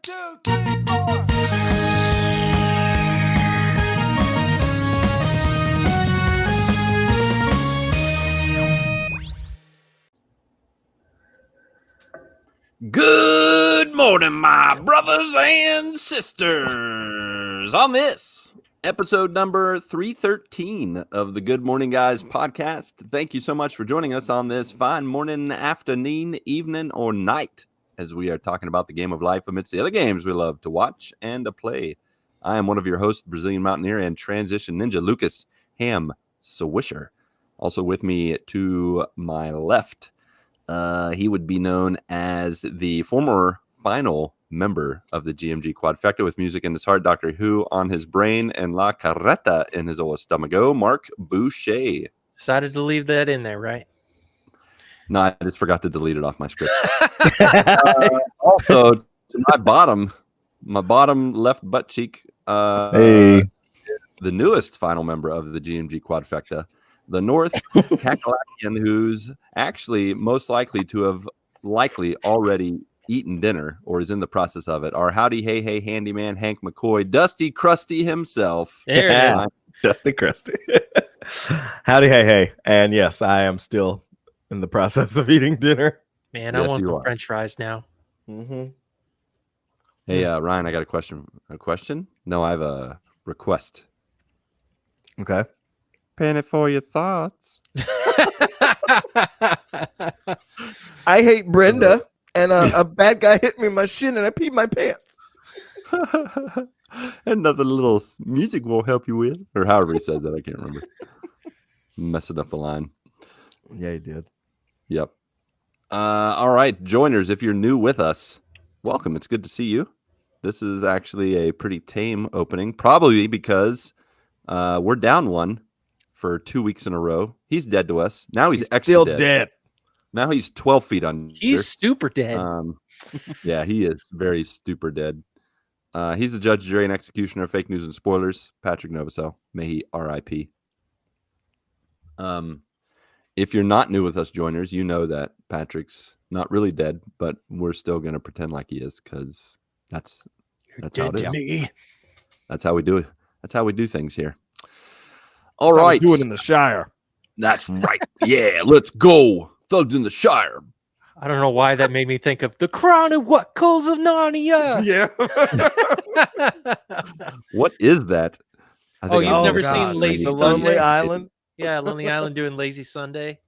2, 3, 4. Good morning, my brothers and sisters. On this episode number 313 of the Good Morning Guys podcast, thank you so much for joining us on this fine morning, afternoon, evening, or night as we are talking about the game of life amidst the other games we love to watch and to play. I am one of your hosts, Brazilian Mountaineer and Transition Ninja, Lucas Ham Swisher. Also with me to my left, he would be known as the former final member of the GMG Quadfecta with music in his heart, Doctor Who on his brain, and La Carreta in his old stomacho, Marc Boucher. Decided to leave that in there, right? No, I just forgot to delete it off my script. Also, to my bottom left butt cheek, Hey. the newest final member of the GMG Quadfecta, the North Kakalakian, who's actually most likely to have already eaten dinner or is in the process of it. Our howdy, hey, hey, handyman Hank McCoy, Dusty Krusty himself. There it is. Dusty Krusty. Howdy, hey, hey. And yes, I am still in the process of eating dinner. Man, I Yes, want you some are. French fries now. Mm-hmm. Hey, Ryan, I got a question. A question? No, I have a request. Okay. Penny for your thoughts. I hate Brenda, and a bad guy hit me in my shin, and I peed my pants. Another little music will help you with, or however he says that. I can't remember. Messing up the line. Yeah, he did. Yep. All right, joiners, if you're new with us, welcome. It's good to see you. This is actually a pretty tame opening, probably because we're down one for 2 weeks in a row. He's dead to us. Now he's extra still dead. dead. Now he's 12 feet under. He's super dead. Yeah, he is very super dead. He's the judge, jury, and executioner of fake news and spoilers, Patrick Novosel. May he R.I.P. If you're not new with us, joiners, you know that Patrick's not really dead, but we're still going to pretend like he is because that's how it is. Me. That's how we do it. That's how we do things here. All That's how we right. do it in the Shire. That's right. Yeah, let's go. Thugs in the Shire. I don't know why that made me think of the Crown and What Calls of Narnia. Yeah. What is that? I Oh, you've Oh, never gosh. seen Lazy The Sunday? Lonely Island. Yeah, Lonely Island doing Lazy Sunday.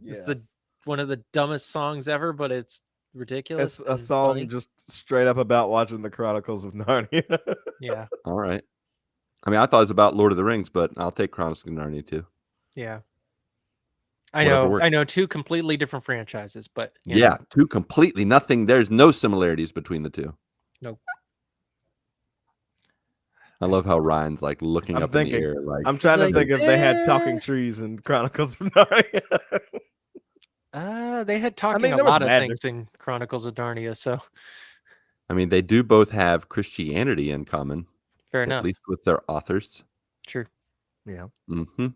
It's one of the dumbest songs ever, but it's ridiculous. It's a and song funny. just straight up about watching the Chronicles of Narnia. Yeah, All right. I mean, I thought it was about Lord of the Rings, but I'll take Chronicles of Narnia too. yeah. I Whatever know. works. I know. Two completely different franchises, but you Yeah, know. two completely nothing. There's no similarities between the two. Nope. I love how Ryan's like looking I'm up in thinking- the air. Like, I'm trying to Like, think if they had talking trees in Chronicles of Narnia. They had talking mean, a there was lot of magic. things in Chronicles of Narnia, so I mean, they do both have Christianity in common, fair at enough. least with their authors. True. Yeah. Mm-hmm.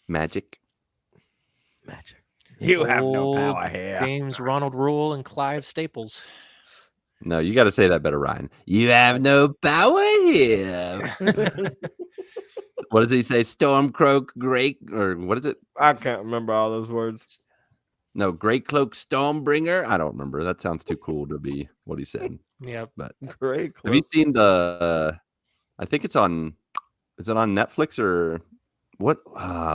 Magic. Magic. You have no Old power here. James Ronald Rule and Clive Staples. No, you got to say that better, Ryan. You have no power here. What does he say? Stormcloak, great, or what is it? I can't remember all those words. No, Great Cloak Stormbringer. I don't remember. That sounds too cool to be what he said. Yep. Great. Have you seen the? I think it's on. Is it on Netflix or what?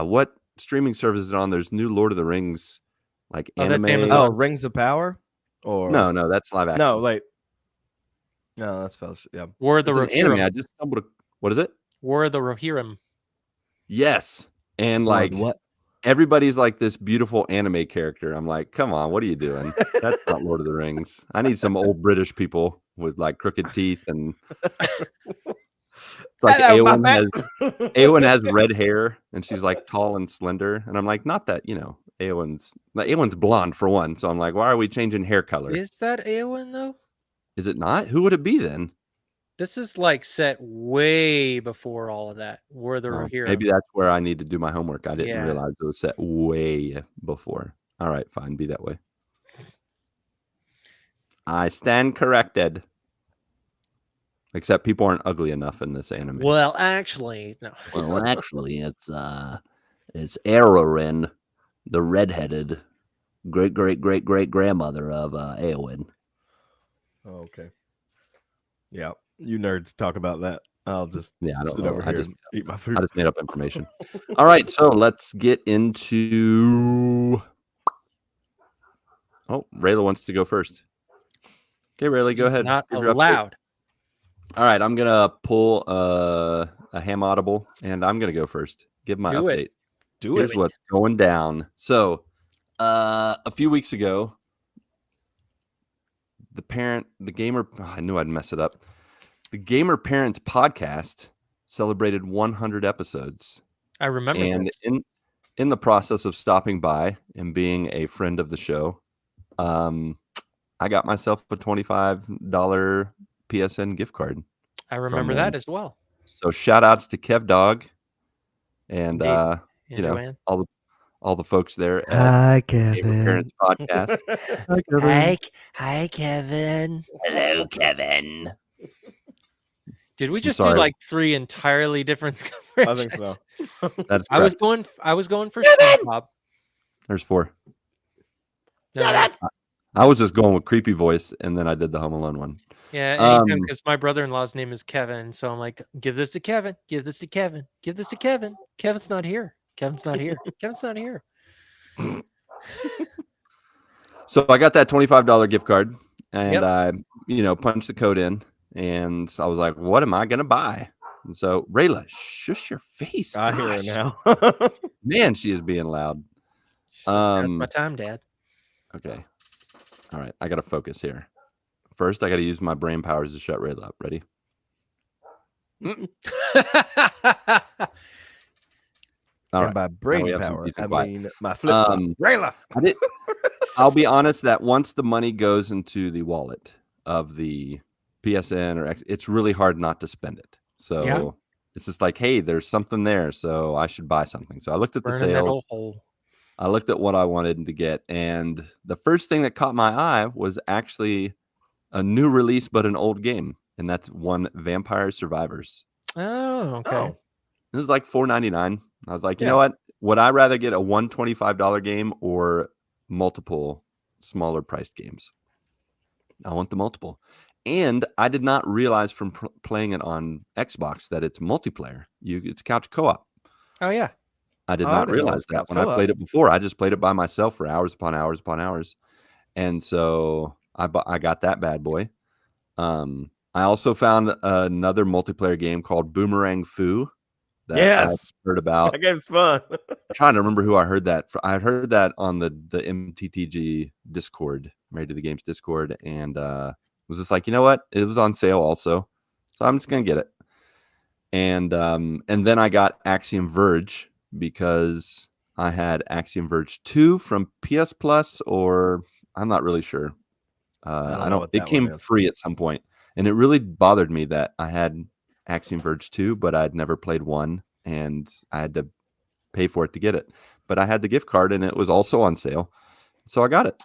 What streaming service is it on? There's new Lord of the Rings, like Oh, that's anime. Amazon. Oh, Rings of Power? Or No, that's live action. No, like no, that's Fellowship. Yeah. War of the There's an anime. I Rohirrim. just stumbled. What is it? War of the Rohirrim. Yes, and like what? everybody's like this beautiful anime character. I'm like, come on, what are you doing? That's not Lord of the Rings. I need some old British people with like crooked teeth and. It's like Hello, Eowyn has red hair and she's like tall and slender. And I'm like, not that, Eowyn's blonde for one. So I'm like, why are we changing hair color? Is that Eowyn though? Is it not? Who would it be then? This is like set way before all of that. War of the Oh, Rohirrim. maybe that's where I need to do my homework. I didn't Yeah. realize it was set way before. All right, fine. Be that way. I stand corrected. Except people aren't ugly enough in this anime. Well, actually, no. Well, actually, it's Ararin, the redheaded great grandmother of Eowyn. Oh, okay. Yeah, you nerds talk about that. I'll just I don't sit know. over here and eat my food. I just made up information. All right, so let's get into. Oh, Rayla wants to go first. Okay, Rayla, go He's ahead. not Give your update. allowed. All right, I'm gonna pull a ham audible, and I'm gonna go first. Give my Do update. it. Here's what's going down. So, a few weeks ago, the gamer. I knew I'd mess it up. The Gamer Parents podcast celebrated 100 episodes, I remember and this. in the process of stopping by and being a friend of the show, I got myself a $25 PSN gift card. I remember that as well. So shout outs to Kev Dog and Indeed. you And know Joanne. all the folks there at Hi, Gamer Kevin. Parents podcast. Hi, Kevin. Hello, Kevin. Did we just do sorry. like 3 entirely different I think so. That's I was going for SpongeBob. There's 4. No, I was just going with creepy voice, and then I did the Home Alone one. yeah, anytime because my brother-in-law's name is Kevin, so I'm like, give this to Kevin, give this to Kevin, give this to Kevin. Kevin's not here. Kevin's not here. Kevin's not here. So I got that $25 gift card, and Yep. I, punched the code in, and I was like, "What am I gonna buy?" And so Rayla, shush your face. I hear her Gosh. now. Man, she is being loud. She's like, that's my time, Dad. Okay. All right. I got to focus here. First, I got to use my brain powers to shut Rayla up. Ready? All And right. by we brain have some power, peace and I quiet. mean my flip flop. Rayla. I'll be honest that once the money goes into the wallet of the PSN it's really hard not to spend it. So Yeah. it's just like, hey, there's something there, so I should buy something. So I looked at the Burning that sales. hole. I looked at what I wanted to get, and the first thing that caught my eye was actually a new release, but an old game, and that's one Vampire Survivors. Oh, okay. Oh, This is like $4.99. I was like, you Yeah. know what? Would I rather get a $125 game or multiple smaller priced games? I want the multiple. And I did not realize from playing it on Xbox that it's multiplayer. It's couch co-op. Oh, yeah. I did Oh, I not didn't know it realize was that couch when I co-op. played it before. I just played it by myself for hours upon hours upon hours. And so I got that bad boy. I also found another multiplayer game called Boomerang Foo that yes. I heard about. That game's fun. I'm trying to remember who I heard that from. I heard that on the MTTG Discord, Married to the Games Discord, and was just like, you know what? It was on sale also, so I'm just gonna get it. And then I got Axiom Verge because I had Axiom Verge 2 from PS Plus, or I'm not really sure. don't know what It that came one is. free at some point, and it really bothered me that I had Axiom Verge 2, but I'd never played 1, and I had to pay for it to get it. But I had the gift card, and it was also on sale, so I got it.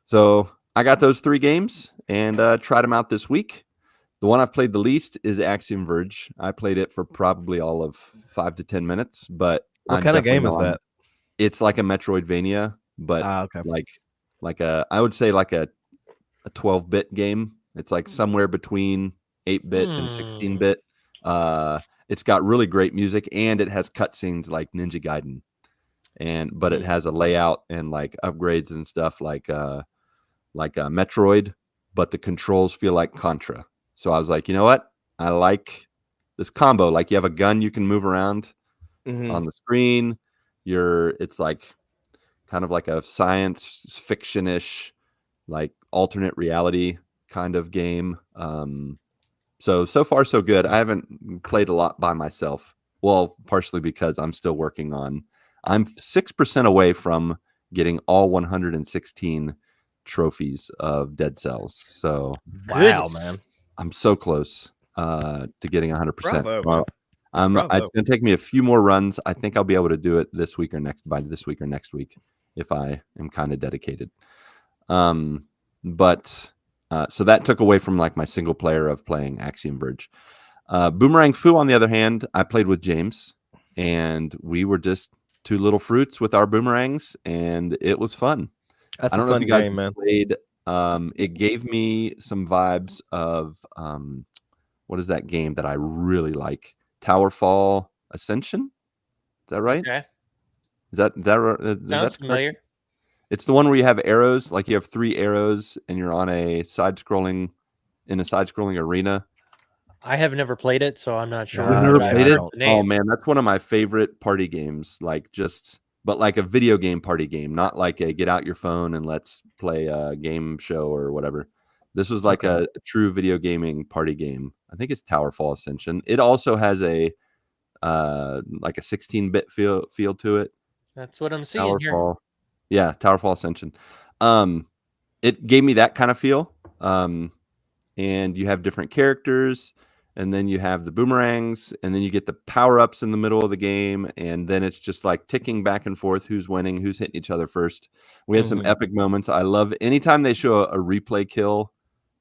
So I got those 3 games and tried them out this week. The one I've played the least is Axiom Verge. I played it for probably all of 5 to 10 minutes, but What kind of game is that? It's like a Metroidvania, but Okay. like I would say like a 12-bit game. It's like somewhere between 8-bit and 16-bit. It's got really great music, and it has cutscenes like Ninja Gaiden, but it has a layout and like upgrades and stuff like Metroid, but the controls feel like Contra. So I was like, you know what? I like this combo. Like you have a gun you can move around on the screen. It's like kind of like a science fiction-ish, like alternate reality kind of game. So far so good. I haven't played a lot by myself. Well, partially because I'm still working on. I'm 6% away from getting all 116 trophies of Dead Cells. So Wow, man. I'm so close to getting 100%. Bravo, Well, Bravo. it's going to take me a few more runs. I think I'll be able to do it this week or next if I am kind of dedicated. But So that took away from like my single player of playing Axiom Verge. Boomerang Fu, on the other hand, I played with James, and we were just two little fruits with our boomerangs, and it was fun. That's I don't a know if fun you guys game, man. played. It gave me some vibes of what is that game that I really like? Towerfall Ascension. Is that right? Okay. Is that Sounds familiar. correct? It's the one where you have arrows, like you have 3 arrows, and you're on a side-scrolling arena. I have never played it, so I'm not sure. You've Never but I've played heard it? the Oh name. man, that's one of my favorite party games. But like a video game party game, not like a get out your phone and let's play a game show or whatever. This was like Okay. a true video gaming party game. I think it's Towerfall Ascension. It also has a like a 16-bit feel to it. That's what I'm seeing here. Towerfall. Yeah, Towerfall Ascension. It gave me that kind of feel. And you have different characters, and then you have the boomerangs, and then you get the power-ups in the middle of the game, and then it's just like ticking back and forth, who's winning, who's hitting each other first. We had some Mhm. epic moments. I love anytime they show a replay kill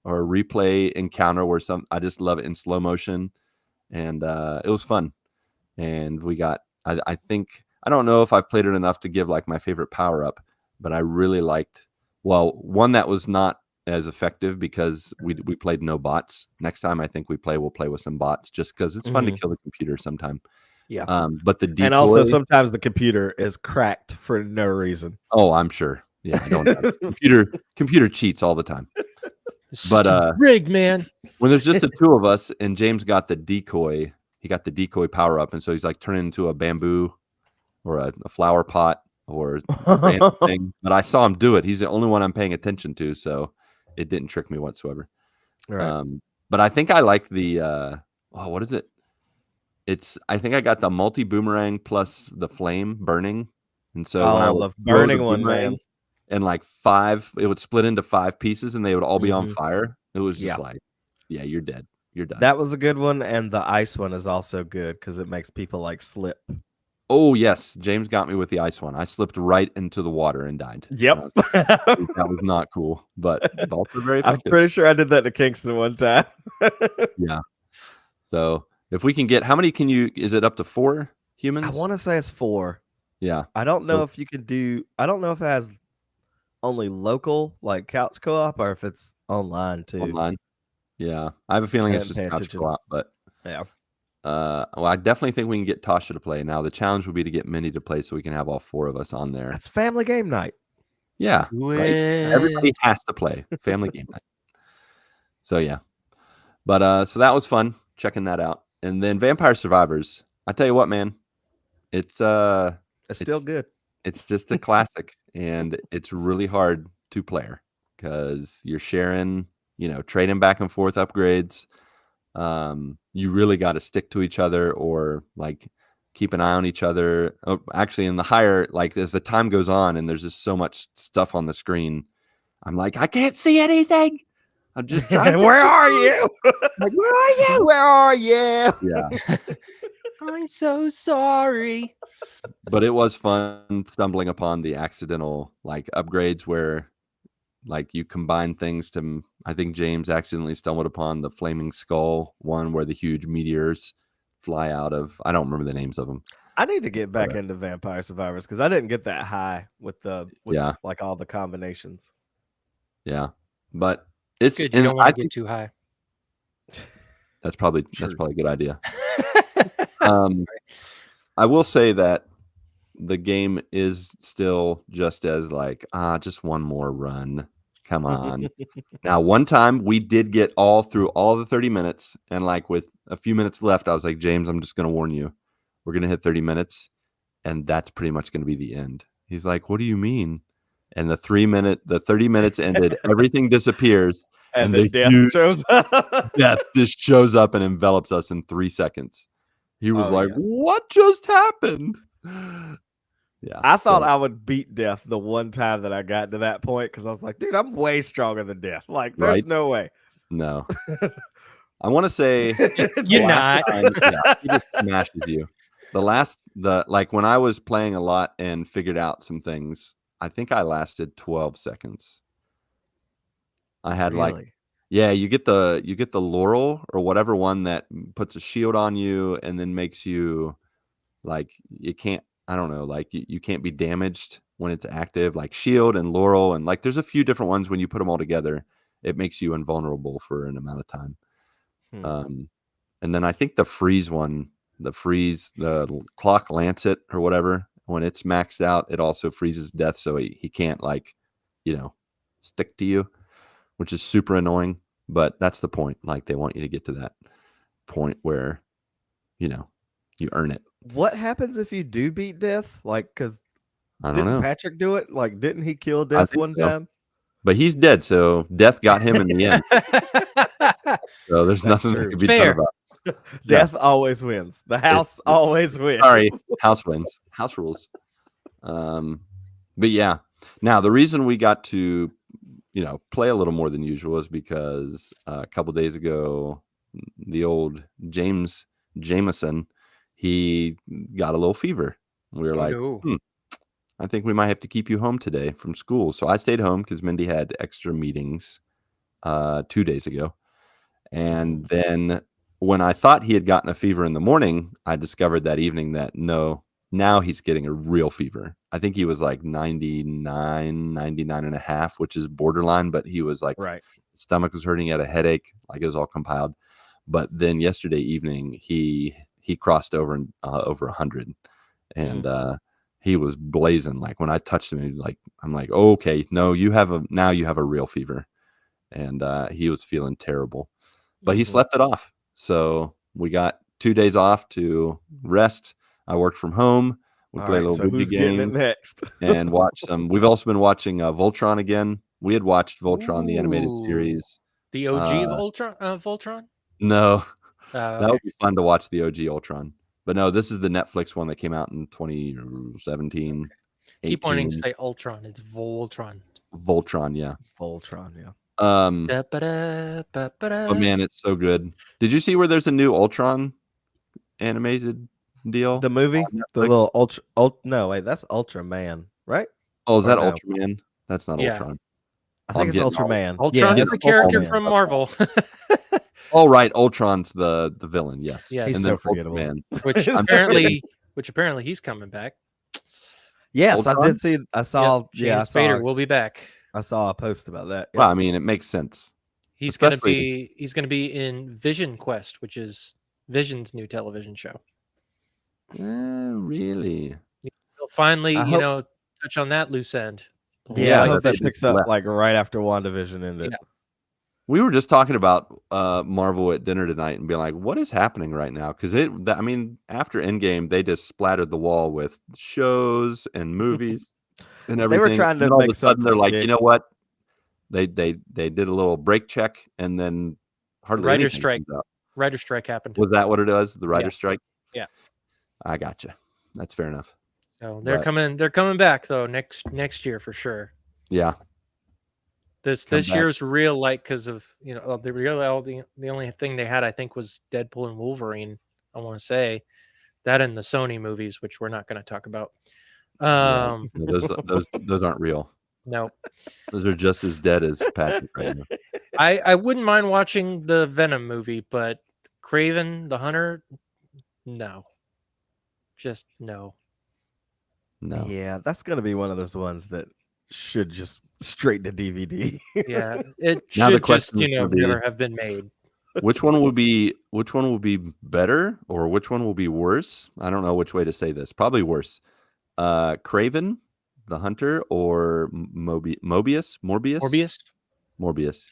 or a replay encounter where I just love it in slow motion, and it was fun. And we got, I think, I don't know if I've played it enough to give like my favorite power-up, but I really liked, one that was not as effective because we played no bots. Next time I think we'll play with some bots just because it's fun to kill the computer sometime. Yeah. But the decoy, And also sometimes the computer is cracked for no reason. oh, I'm sure. Yeah, I don't know. computer cheats all the time. The system's rigged, man. When there's just the two of us and James got the decoy, he got the decoy power up, and so he's like turning into a bamboo or a flower pot or random thing. But I saw him do it. He's the only one I'm paying attention to, so it didn't trick me whatsoever. Right. But I think I like the what is it? I think I got the multi boomerang plus the flame burning. And so when I Oh, would the throw burning one, boomerang, man. and like it would split into 5 pieces and they would all be on Mhm. fire. It was just Yeah. like, yeah, you're dead. You're done. That was a good one, and the ice one is also good because it makes people like slip. Oh yes, James got me with the ice one. I slipped right into the water and died. Yep. That was not cool, but also very I'm effective. pretty sure I did that to Kingston one time. Yeah. So if we can get, how many is it up to 4 humans? I want to say it's 4. Yeah. I don't know So- if you can do. I don't know if it has only local like couch co-op or if it's online too. Online. Yeah. I have a feeling it's Hadn't just paid couch attention. co-op, but Yeah. well, I definitely think we can get Tasha to play. Now the challenge would be to get Minnie to play so we can have all 4 of us on there. That's family game night. Yeah. Do Right? it. Everybody has to play family game night. So yeah. But so that was fun checking that out. And then Vampire Survivors. I tell you what, man, it's still It's- good. it's just a classic, and it's really hard to play because you're sharing, trading back and forth upgrades. You really got to stick to each other or like keep an eye on each other. Oh, actually, in the higher, like as the time goes on and there's just so much stuff on the screen, I'm like, I can't see anything. I'm just trying. Where are you? Like, where are you? Where are you? Yeah, I'm so sorry. but it was fun stumbling upon the accidental like upgrades where like you combine things to, I think James accidentally stumbled upon the flaming skull one where the huge meteors fly out of, I don't remember the names of them. I need to get back Okay. into Vampire Survivors because I didn't get that high with Yeah. like all the combinations. Yeah, but It's it's good. You and don't want I to get think too high. that's probably True. a good idea. I will say that the game is still just as like, just one more run. Come on. Now, one time we did get through all the 30 minutes, and like with a few minutes left, I was like, James, I'm just going to warn you. We're going to hit 30 minutes, and that's pretty much going to be the end. He's like, what do you mean? And the 30 minutes ended, everything disappears, and the the death huge shows up. death just shows up and envelops us in 3 seconds. He was Oh, like, yeah. what just happened? Yeah. I thought so- I would beat death the one time that I got to that point because I was like, dude, I'm way stronger than death. Like, there's Right. no way. No. I want to say You're last not. time, yeah, he just smashes you. Like when I was playing a lot and figured out some things, I think I lasted 12 seconds. I had like Really? Yeah, you get the laurel or whatever one that puts a shield on you and then makes you like you can't. I don't know, like you can't be damaged when it's active. Like shield and laurel and like there's a few different ones when you put them all together, it makes you invulnerable for an amount of time. Hmm. And then I think the freeze one, the clock lancet or whatever, when it's maxed out, it also freezes death, so he can't like, stick to you, which is super annoying. But that's the point. Like they want you to get to that point where, you earn it. What happens if you do beat death? Like, because I don't didn't know. Patrick do it? Like, didn't he kill I death think one so. time? But he's dead, so death got him in the end. So there's That's nothing true. that can be Fair. done about it. Death always wins. The house always wins. Sorry, house wins. House rules. But yeah. Now the reason we got to, play a little more than usual is because a couple days ago, the old Jameson, he got a little fever. We were like, no. I think we might have to keep you home today from school. So I stayed home because Mindy had extra meetings 2 days ago. And then when I thought he had gotten a fever in the morning, I discovered that evening that no, now he's getting a real fever. I think he was like 99 and a half, which is borderline, but he was like, Right. stomach was hurting, he had a headache, like it was all compiled. But then yesterday evening, he crossed over and over 100, and he was blazing. Like when I touched him, he was like, I'm like, oh, okay, no, you have a real fever, and he was feeling terrible. But he slept it off. So we got 2 days off to rest. I worked from home. We All played a right, little so video who's getting it game next? and watched some. We've also been watching Voltron again. We had watched Voltron, the animated Ooh. series. The OG of Voltron? No, Oh, that okay. would be fun to watch the OG Ultron. But no, this is the Netflix one that came out in 2017. Keep wanting 18. to say Ultron. It's Voltron. Voltron, yeah. Voltron, yeah. But man, it's so good. Did you see where there's a new Ultron animated deal? The movie, on the Netflix? little no, wait, that's Ultraman, right? Oh, is Or that no? Ultraman? That's not Yeah. Ultron. I think I'm it's getting Ultraman. Ultron's it's the character Ultraman. from Marvel, Oh, right. Ultron's the villain. Yes. Yes. He's And so then forgettable. Ultraman. which I'm apparently he's coming back. Yes, I Ultron? did see. I saw. James I saw. Spader will be back. I saw a post about that. Well, Yep. I mean, it makes sense. He's Especially- gonna be in Vision Quest, which is Vision's new television show. Really? He'll finally, I hope- touch on that loose end. Yeah, I like hope they that just picks up left. like right after WandaVision ended. Yeah. We were just talking about Marvel at dinner tonight and being like, what is happening right now? Because after Endgame, they just splattered the wall with shows and movies and everything. They were trying And then to all of make a sudden, they're something like, you stick. know what? They did a little break check, and then hardly Writer's anything strike. comes out. Writer's strike happened. Was that what it was? The writer's strike? Yeah. I gotcha. That's fair enough. So they're But- coming. They're coming back though next year for sure. Yeah. This Come this back. year's real light because of the only thing they had I think was Deadpool and Wolverine. I want to say that and the Sony movies, which we're not going to talk about. Yeah. No, those aren't real. No, Those are just as dead as Patrick right now. I wouldn't mind watching the Venom movie, but Craven the Hunter, no, just no. No. Yeah, that's gonna be one of those ones that should just straight to DVD. Yeah, it Now the should just question is gonna be- never have been made. Which one will be better or which one will be worse? I don't know which way to say this. Probably worse. Craven the Hunter or Morbius? Morbius?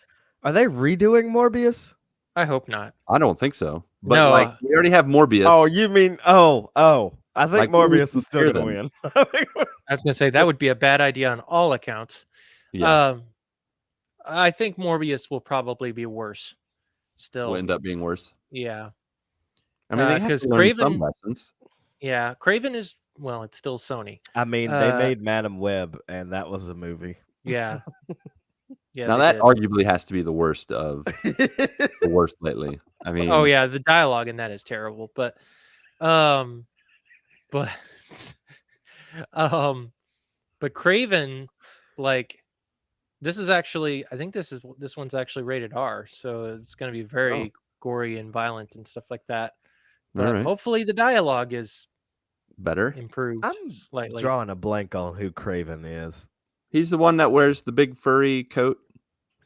Are they redoing Morbius? I hope not. I don't think so. But No, like we already have Morbius. Oh, you mean I think Like, who would Morbius is still compare gonna win. I was gonna say that would be a bad idea on all accounts. Yeah. I think Morbius will probably be worse. Still, Will end up being worse. yeah, I mean, they have 'cause to learn some Craven- lessons. yeah. Craven is it's still Sony. I mean, they Uh, made Madam Web, and that was a movie. Yeah, yeah. Now they that did. arguably has to be the worst of the worst lately. I mean, Oh yeah, the dialogue in that is terrible, but but but Craven, like This is actually, I think this one's actually rated R, so it's going to be very gory and violent and stuff like that. But right. hopefully the dialogue is Better. improved I'm slightly. drawing a blank on who Craven is. He's the one that wears the big furry coat,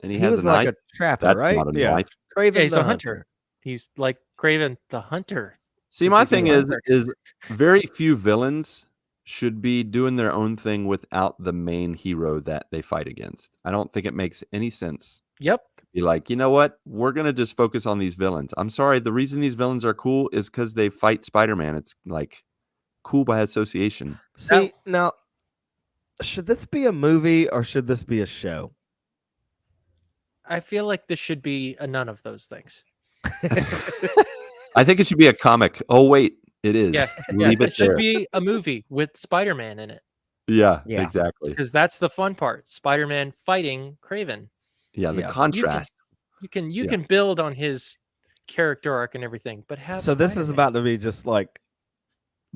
and he has was a like knife. a trapper, That's right? not a Yeah. knife. Craven Yeah, he's the a hunter. He's like Craven the Hunter. See, 'cause my he's a thing hunter. is very few villains should be doing their own thing without the main hero that they fight against. I don't think it makes any sense Yep. to be like, you know what? We're gonna just focus on these villains. I'm sorry, the reason these villains are cool is because they fight Spider-Man. It's like cool by association. See, now, should this be a movie or should this be a show? I feel like this should be a none of those things. I think it should be a comic. Oh wait, it is. Yeah, Leave it it should there. be a movie with Spider-Man in it, Yeah, Yeah. exactly. because that's the fun part. Spider-Man fighting Craven. Yeah, the Yeah. contrast. You can Yeah. can build on his character arc and everything, but have So this is Spider-Man. about to be just like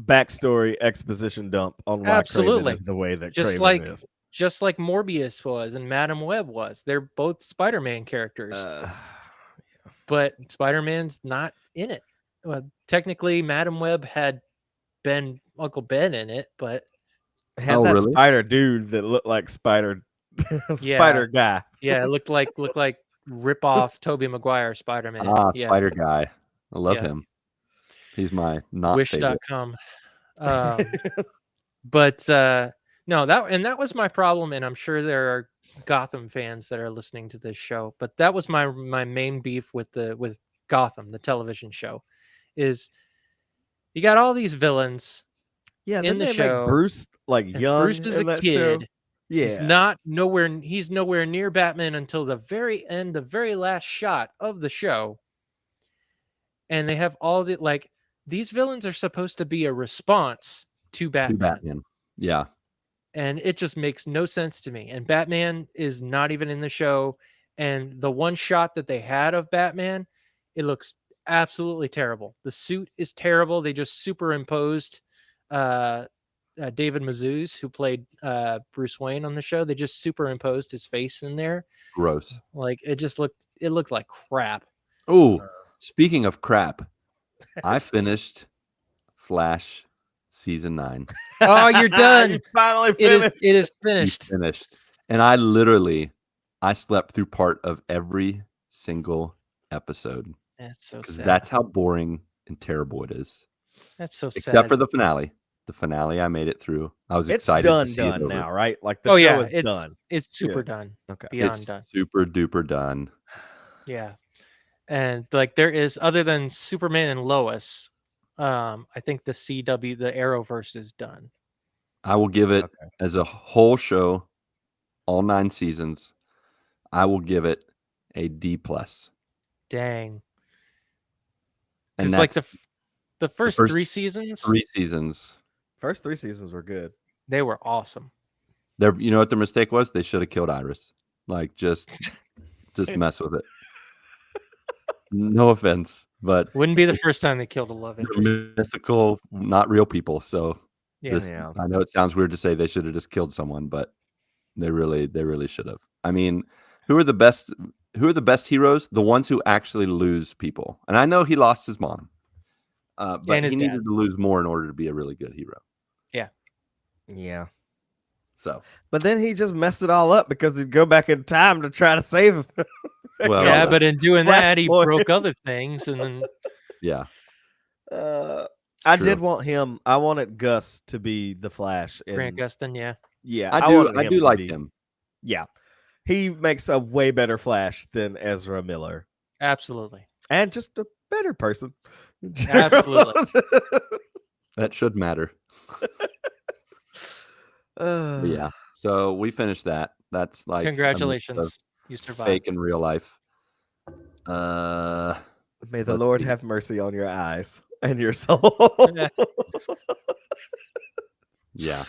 backstory exposition dump on why Craven Absolutely. is the way that Just Craven like is. just like Morbius was and Madam Web was. They're both Spider-Man characters, but Spider-Man's not in it. Well, technically, Madam Web had Uncle Ben in it, but Had Oh, that really? spider dude that looked like spider spider guy. yeah, it looked like rip off Tobey Maguire Spider-Man. Yeah, Spider Guy. I love Yeah. him. He's my not favorite. Wish.com. But no, that was my problem, and I'm sure there are Gotham fans that are listening to this show. But that was my main beef with Gotham, the television show, is you got all these villains. Yeah, in didn't the they show, make Bruce like and young Bruce is in a that show? kid. Yeah. He's nowhere near Batman until the very end, the very last shot of the show. And they have all the these villains are supposed to be a response to To Batman. Batman. Yeah. And it just makes no sense to me. And Batman is not even in the show. And the one shot that they had of Batman, it looks absolutely terrible. The suit is terrible. They just superimposed David Mazouz, who played Bruce Wayne on the show. They just superimposed his face in there. Gross. Like it looked like crap. Oh, speaking of crap, I finished Flash season 9. Oh, you're done. You finally It finished. is We finished. finished. And I slept through part of every single episode That's so because sad. that's how boring and terrible it is. That's so sad. Except for the finale. The finale, I made it through. I was It's excited done to see it over. now, right? Like the Oh show yeah, is it's done. it's super Yeah. done. Okay. Beyond It's done. super duper done. Yeah. And like there is, other than Superman and Lois, I think the CW, the Arrowverse is done. I will give it Okay. as a whole show, all 9 seasons. I will give it a D+. Dang. And Because like that's the first first 3 seasons, 3 seasons. First 3 seasons were good. they were awesome. You know what their mistake was? They should have killed Iris. Like just mess with it. No offense, but Wouldn't be the first time they killed a love they're interest. mythical, not real people. So Yeah. Yeah. I know it sounds weird to say they should have just killed someone, but they really should have. I mean, who are the best heroes? The ones who actually lose people. And I know he lost his mom. But And his he dad. needed to lose more in order to be a really good hero. Yeah. So But then he just messed it all up because he'd go back in time to try to save him. well, Yeah, but in doing that, he Flashpoint. broke other things, and then yeah. I true. did want him. I wanted Gus to be the Flash. Grant Gustin, yeah, Yeah, I do wanted him to like be- him. Yeah, he makes a way better Flash than Ezra Miller, absolutely. and just a better person. Absolutely. That should matter. But yeah. So we finished that. That's like a mix of Congratulations, you survived. fake and real life. May the Let's Lord see. have mercy on your eyes and your soul. Yeah. Yeah.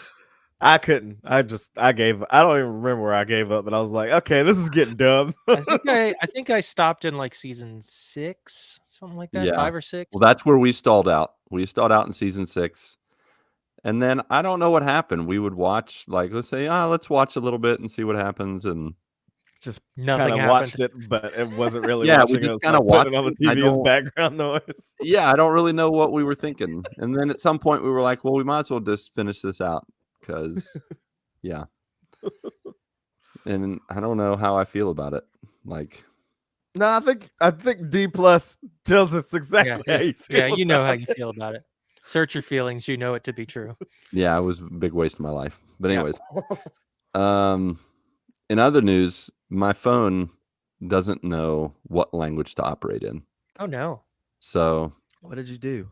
I couldn't. I gave. I don't even remember where I gave up, but I was like, okay, this is getting dumb. I think I stopped in like season 6, something like that, Yeah. 5 or 6. Well, that's where we stalled out. We stalled out in season 6. And then I don't know what happened. We would watch, like, let's say, let's watch a little bit and see what happens. And Just Nothing kind of happened. watched it, but it wasn't really Yeah, we watching it. just It was kinda like putting it on the watched it. I TV as don't- background noise. Yeah, I don't really know what we were thinking. And then at some point we were like, well, we might as well just finish this out because, yeah. And I don't know how I feel about it. Like, No, I think D plus tells us exactly how you feel. Yeah, you know how about you it. feel about it. Search your feelings. You know it to be true. yeah, it was a big waste of my life. But Yeah. anyways, in other news, my phone doesn't know what language to operate in. Oh no. So What did you do?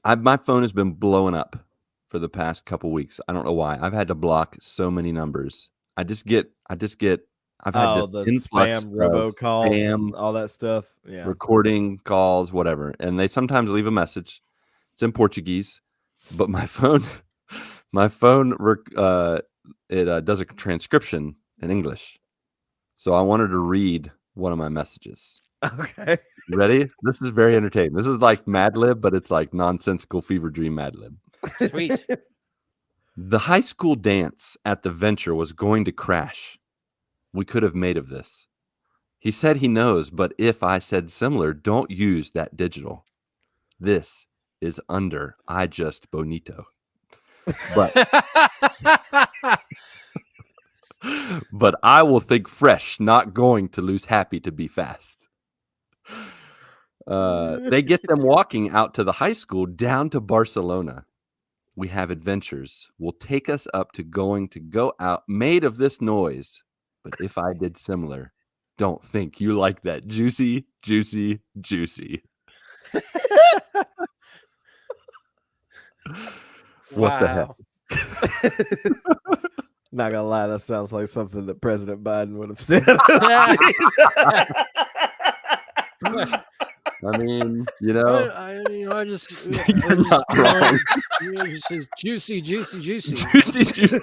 my phone has been blowing up for the past couple weeks. I don't know why. I've had to block so many numbers. I've had this The influx spam of robocalls spam and all that stuff. Yeah. recording calls, whatever. And they sometimes leave a message. It's in Portuguese, but my phone does a transcription in English. So I wanted to read one of my messages. Okay. Ready? This is very entertaining. This is like Mad Lib, but it's like nonsensical fever dream Mad Lib. Sweet. The high school dance at the venture was going to crash. We could have made of this. He said he knows, but if I said similar, don't use that digital. This is under I just bonito. But I will think fresh, not going to lose happy to be fast. They get them walking out to the high school down to Barcelona. We have adventures. Will take us up to going to go out made of this noise. But if I did similar, don't think you like that juicy, juicy, juicy. What the heck? Not gonna lie, that sounds like something that President Biden would have said. I mean, you know, I just You're not wrong. It's just juicy, juicy, juicy. juicy, juicy.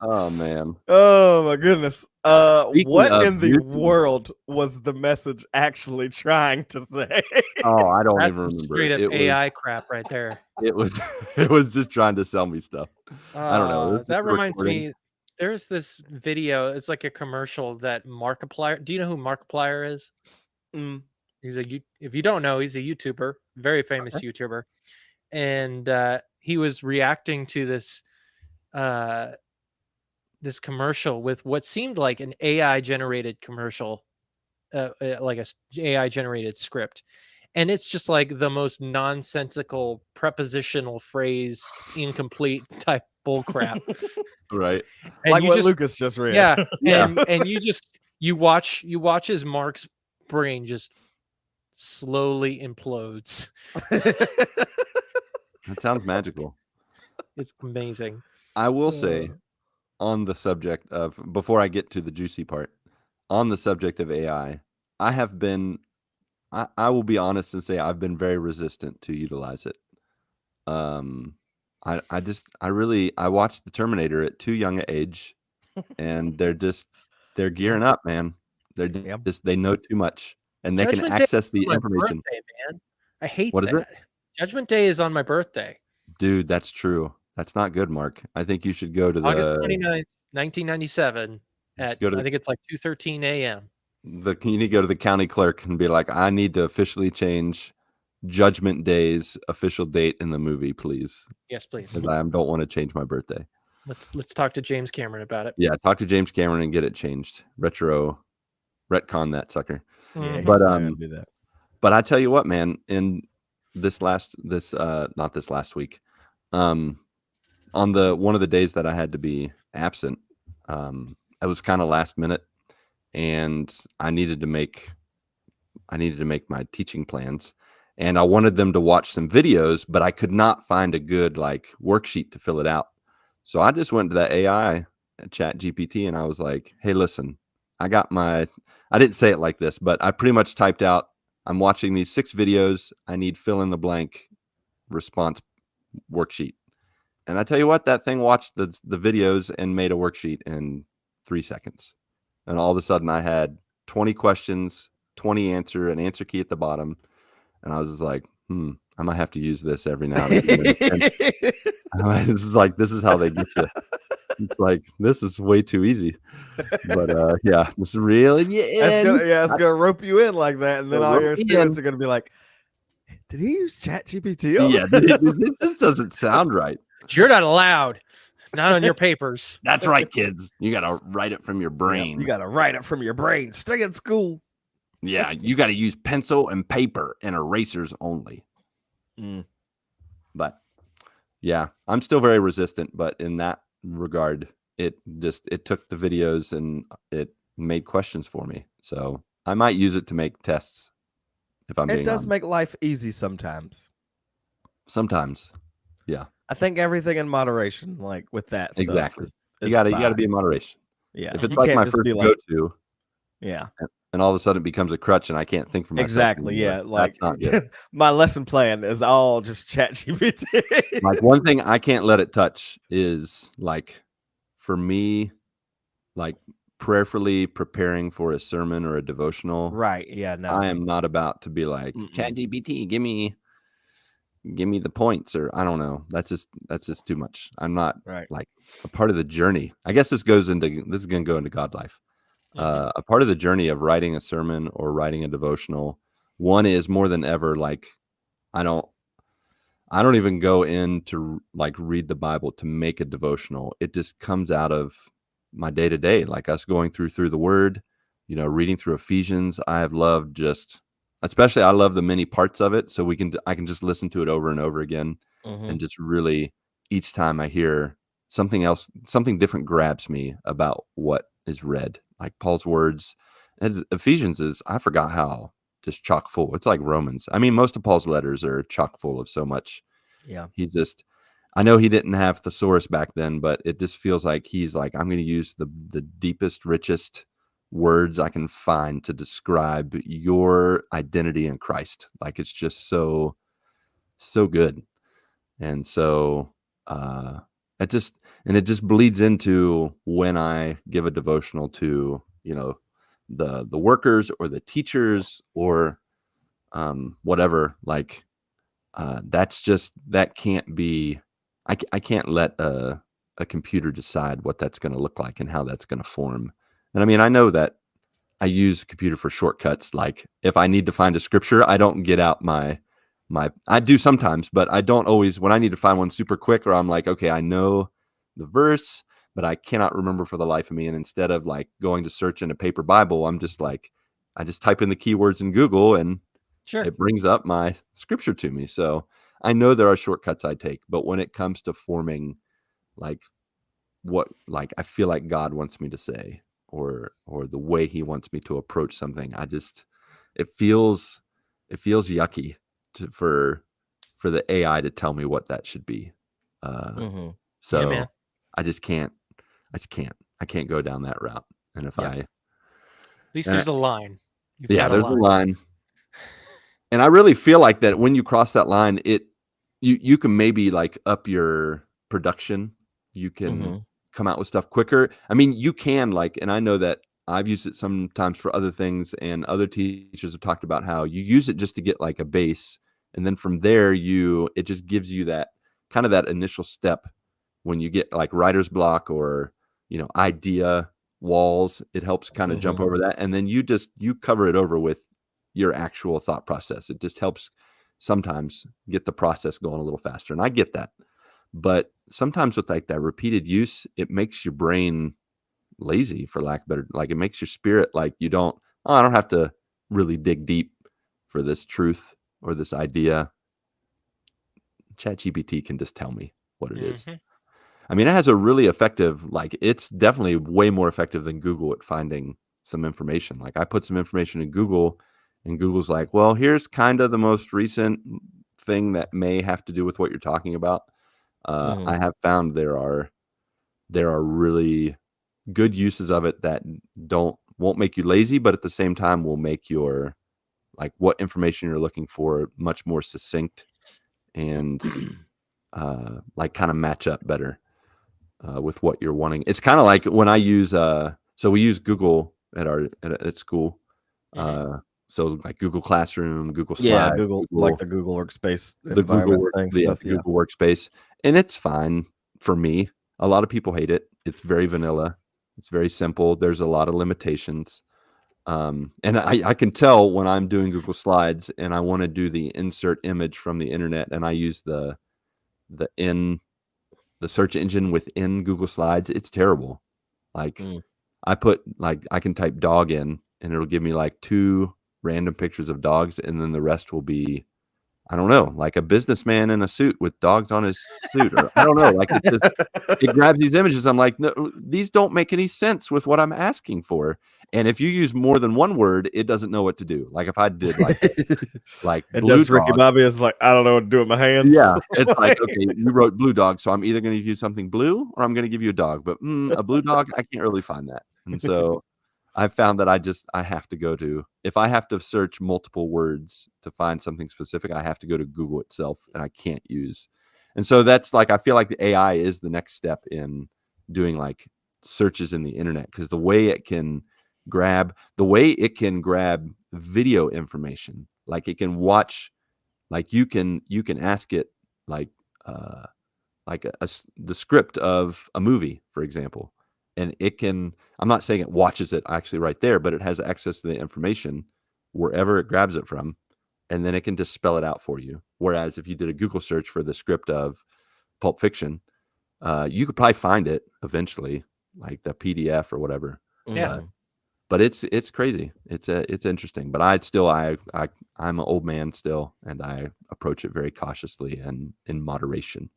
Oh man. Oh my goodness. Speaking What of in the juicy- world was the message actually trying to say? Oh, I don't That's even some remember. straight up It was- AI crap right there. It was it was just trying to sell me stuff. I don't know. It was just That a reminds recording. me. There's this video. It's like a commercial that Markiplier. Do you know who Markiplier is? Mm. He's if you don't know, he's a YouTuber, very famous YouTuber, and he was reacting to this this commercial with what seemed like an AI generated commercial, like a AI generated script, and it's just like the most nonsensical prepositional phrase, incomplete type bullcrap. Right. And Like you what just, Lucas just read. yeah, Yeah. and you watch as Mark's brain just slowly implodes. That sounds magical. It's amazing. I will say, on the subject of, before I get to the juicy part, on the subject of AI, I have been, I will be honest and say I've been very resistant to utilize it. I watched the Terminator at too young an age, and they're gearing up, man. They're Yep. just, they know too much, and they Judgment can Day access the is my information. birthday, man. I hate What is that. Judgment Day is on my birthday, Dude, that's true. That's not good, Mark. I think you should go to August the 29th, 1997 at go to I think it's like 2:13 a.m. you need to go to the county clerk and be like, I need to officially change Judgment Day's official date in the movie, please, Yes, please. because I don't want to change my birthday. Let's talk to James Cameron about it. Yeah, talk to James Cameron and get it changed. Retcon that sucker. Yeah, Mhm. he's But, not gonna do that. But I tell you what, man, in not this last week, on the one of the days that I had to be absent, it was kind of last minute, and I needed to make my teaching plans, and I wanted them to watch some videos, but I could not find a good like worksheet to fill it out. So I just went to that AI chat GPT and I was like, hey, listen, I didn't say it like this, but I pretty much typed out, I'm watching these 6 videos. I need fill in the blank response worksheet. And I tell you what, that thing watched the videos and made a worksheet in 3 seconds. And all of a sudden I had 20 questions, 20 an answer key at the bottom. And I was just like, I might have to use this every now and then. It's like this is how they get you. It's like this is way too easy. But yeah, this is really It's gonna rope you in like that, and then It'll all rope your me students in. are gonna be like, "Did he use ChatGPT?" Yeah, this doesn't sound right. You're not allowed. Not on your papers. That's right, kids. You gotta write it from your brain. You gotta write it from your brain. Stay in school. Yeah, you gotta use pencil and paper and erasers only. Mm. But yeah, I'm still very resistant, but in that regard, it took the videos and it made questions for me. So I might use it to make tests if I'm being It does honest. make life easy sometimes. Sometimes. Yeah. I think everything in moderation, like with that stuff, Exactly. is You gotta fine. be in moderation. Yeah, If it's you like can't my just first be like, go-to yeah, and all of a sudden it becomes a crutch and I can't think for myself. exactly, anymore, yeah. Like that's not good. my lesson plan is all just ChatGPT. Like one thing I can't let it touch is like for me, like prayerfully preparing for a sermon or a devotional. Right? Yeah. No. I am not about to be like ChatGPT, give me the points, or I don't know. That's just too much. I'm not Right. like a part of the journey. I guess this is gonna go into God life. A part of the journey of writing a sermon or writing a devotional. One is more than ever like I don't even go in to like read the Bible to make a devotional. It just comes out of my day to day, like us going through the Word, reading through Ephesians. I have loved especially I love the many parts of it, so I can just listen to it over and over again, and just really each time I hear something else, something different grabs me about what is read. Like Paul's words, and Ephesians is I forgot how just chock full. It's like Romans. I mean, most of Paul's letters are chock full of so much. Yeah. I know he didn't have thesaurus back then, but it just feels like he's like, I'm going to use the deepest, richest words I can find to describe your identity in Christ. Like it's just so good. And so it just bleeds into when I give a devotional to, the workers or the teachers or whatever, like that can't be, I can't let a computer decide what that's going to look like and how that's going to form. And I mean, I know that I use a computer for shortcuts. Like if I need to find a scripture, I don't get out I do sometimes, but I don't always when I need to find one super quick, or I'm like, okay, I know the verse, but I cannot remember for the life of me. And instead of like going to search in a paper Bible, I'm just like, I just type in the keywords in Google and Sure. it brings up my scripture to me. So I know there are shortcuts I take, but when it comes to forming like what like I feel like God wants me to say or the way he wants me to approach something, it feels yucky for the AI to tell me what that should be. So Yeah, man. I can't go down that route. And if At least there's a line. You've got there's a line. And I really feel like that when you cross that line, you can maybe like up your production. You can come out with stuff quicker. I mean, you can like, and I know that I've used it sometimes for other things, and other teachers have talked about how you use it just to get like a base. And then from there, it just gives you that kind of that initial step when you get like writer's block or, idea walls. It helps kind of jump over that. And then you cover it over with your actual thought process. It just helps sometimes get the process going a little faster. And I get that. But sometimes with like that repeated use, it makes your brain lazy, for lack of better, like it makes your spirit like I don't have to really dig deep for this truth or this idea. ChatGPT can just tell me what it is. I mean, it has a really effective, like it's definitely way more effective than Google at finding some information. Like I put some information in Google and Google's like, well, here's kind of the most recent thing that may have to do with what you're talking about. I have found there are really good uses of it that won't make you lazy, but at the same time will make your like what information you're looking for much more succinct and like kind of match up better with what you're wanting. It's kind of like when I use so we use Google at school. So like Google Classroom, Google Yeah, Slides, Google, like the Google Workspace the environment thing the stuff. Yeah. Google Workspace, and it's fine for me. A lot of people hate it. It's very vanilla. It's very simple. There's a lot of limitations. And I can tell when I'm doing Google Slides and I want to do the insert image from the internet, and I use the search engine within Google Slides. It's terrible. Like Mm. I can type dog in, and it'll give me like 2 random pictures of dogs, and then the rest will be, I don't know, like a businessman in a suit with dogs on his suit, or I don't know. Like it grabs these images. I'm like, no, these don't make any sense with what I'm asking for. And if you use more than one word, it doesn't know what to do. Like if I did like And blue just Ricky dog, Bobby is like, I don't know what to do with my hands. yeah, it's like, okay, you wrote blue dog, so I'm either going to give you something blue or I'm going to give you a dog. But a blue dog, I can't really find that. And so I've found that I have to go to, if I have to search multiple words to find something specific, I have to go to Google itself, and I can't use. And so that's like, I feel like the AI is the next step in doing like searches in the internet, because the way it can grab video information, like it can watch, like you can ask it like the script of a movie, for example, and it can, I'm not saying it watches it actually right there, but it has access to the information wherever it grabs it from, and then it can just spell it out for you. Whereas if you did a Google search for the script of Pulp Fiction, you could probably find it eventually, like the PDF or whatever. Yeah. But it's crazy. It's interesting. But I'm an old man still, and I approach it very cautiously and in moderation.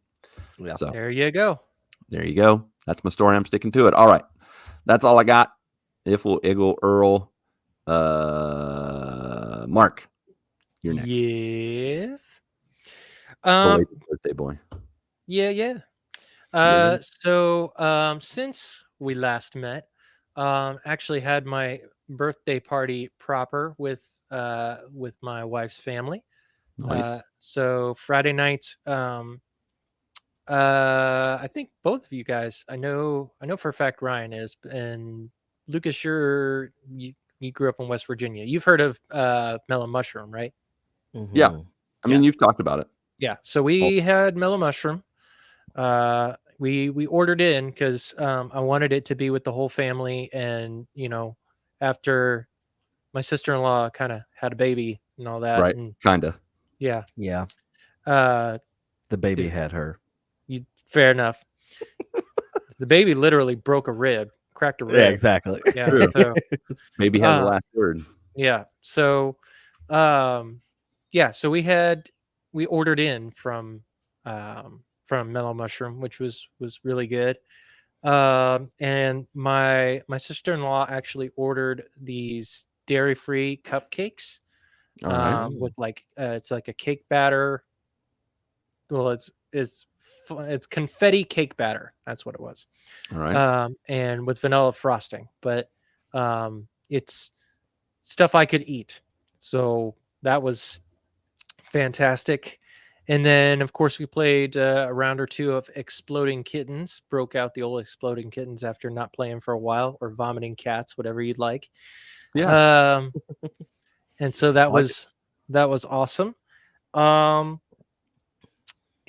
Yeah. So There you go. there you go. That's my story. I'm sticking to it. All right. That's all I got. Iffle, Iggle, Earl, Mark, you're next. Yes. Belated birthday boy. Yeah. Yeah. So since we last met, actually had my birthday party proper with my wife's family. Nice. So Friday night, I think both of you guys, I know for a fact Ryan is, and Lucas, you grew up in West Virginia. You've heard of Mellow Mushroom, right? Yeah. Mhm. I mean, you've talked about it. Yeah. So we had Mellow Mushroom. We ordered in because I wanted it to be with the whole family, and after my sister-in-law kind of had a baby and all that, Right. and Kinda. yeah, Yeah. uh, The baby Dude. had her. fair enough. The baby literally broke a rib, cracked a rib. Yeah, exactly. Yeah. True. So, Maybe has the last word. yeah. So, so we ordered in from Mellow Mushroom, which was really good. And my sister-in-law actually ordered these dairy-free cupcakes All right. with like it's like a cake batter. Well, it's confetti cake batter. That's what it was. All right. And with vanilla frosting, but it's stuff I could eat. So that was fantastic. And then, of course, we played a round or two of Exploding Kittens, broke out the old Exploding Kittens after not playing for a while, or Vomiting Cats, whatever you'd like. Yeah. And so that like was awesome.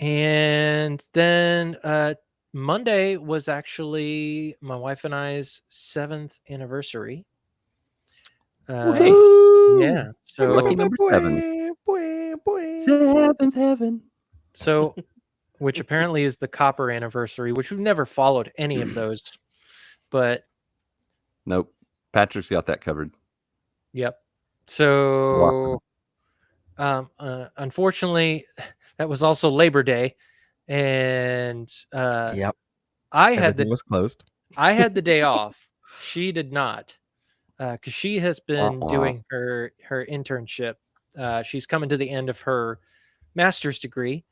And then Monday was actually my wife and I's 7th anniversary. Yeah. So Lucky number 7. 7th heaven. So, which apparently is the copper anniversary, which we've never followed any of those, but Nope. Patrick's got that covered. yep. So, unfortunately, that was also Labor Day, and Yep. Everything was closed. I had the day off. She did not, because she has been doing her internship. She's coming to the end of her master's degree,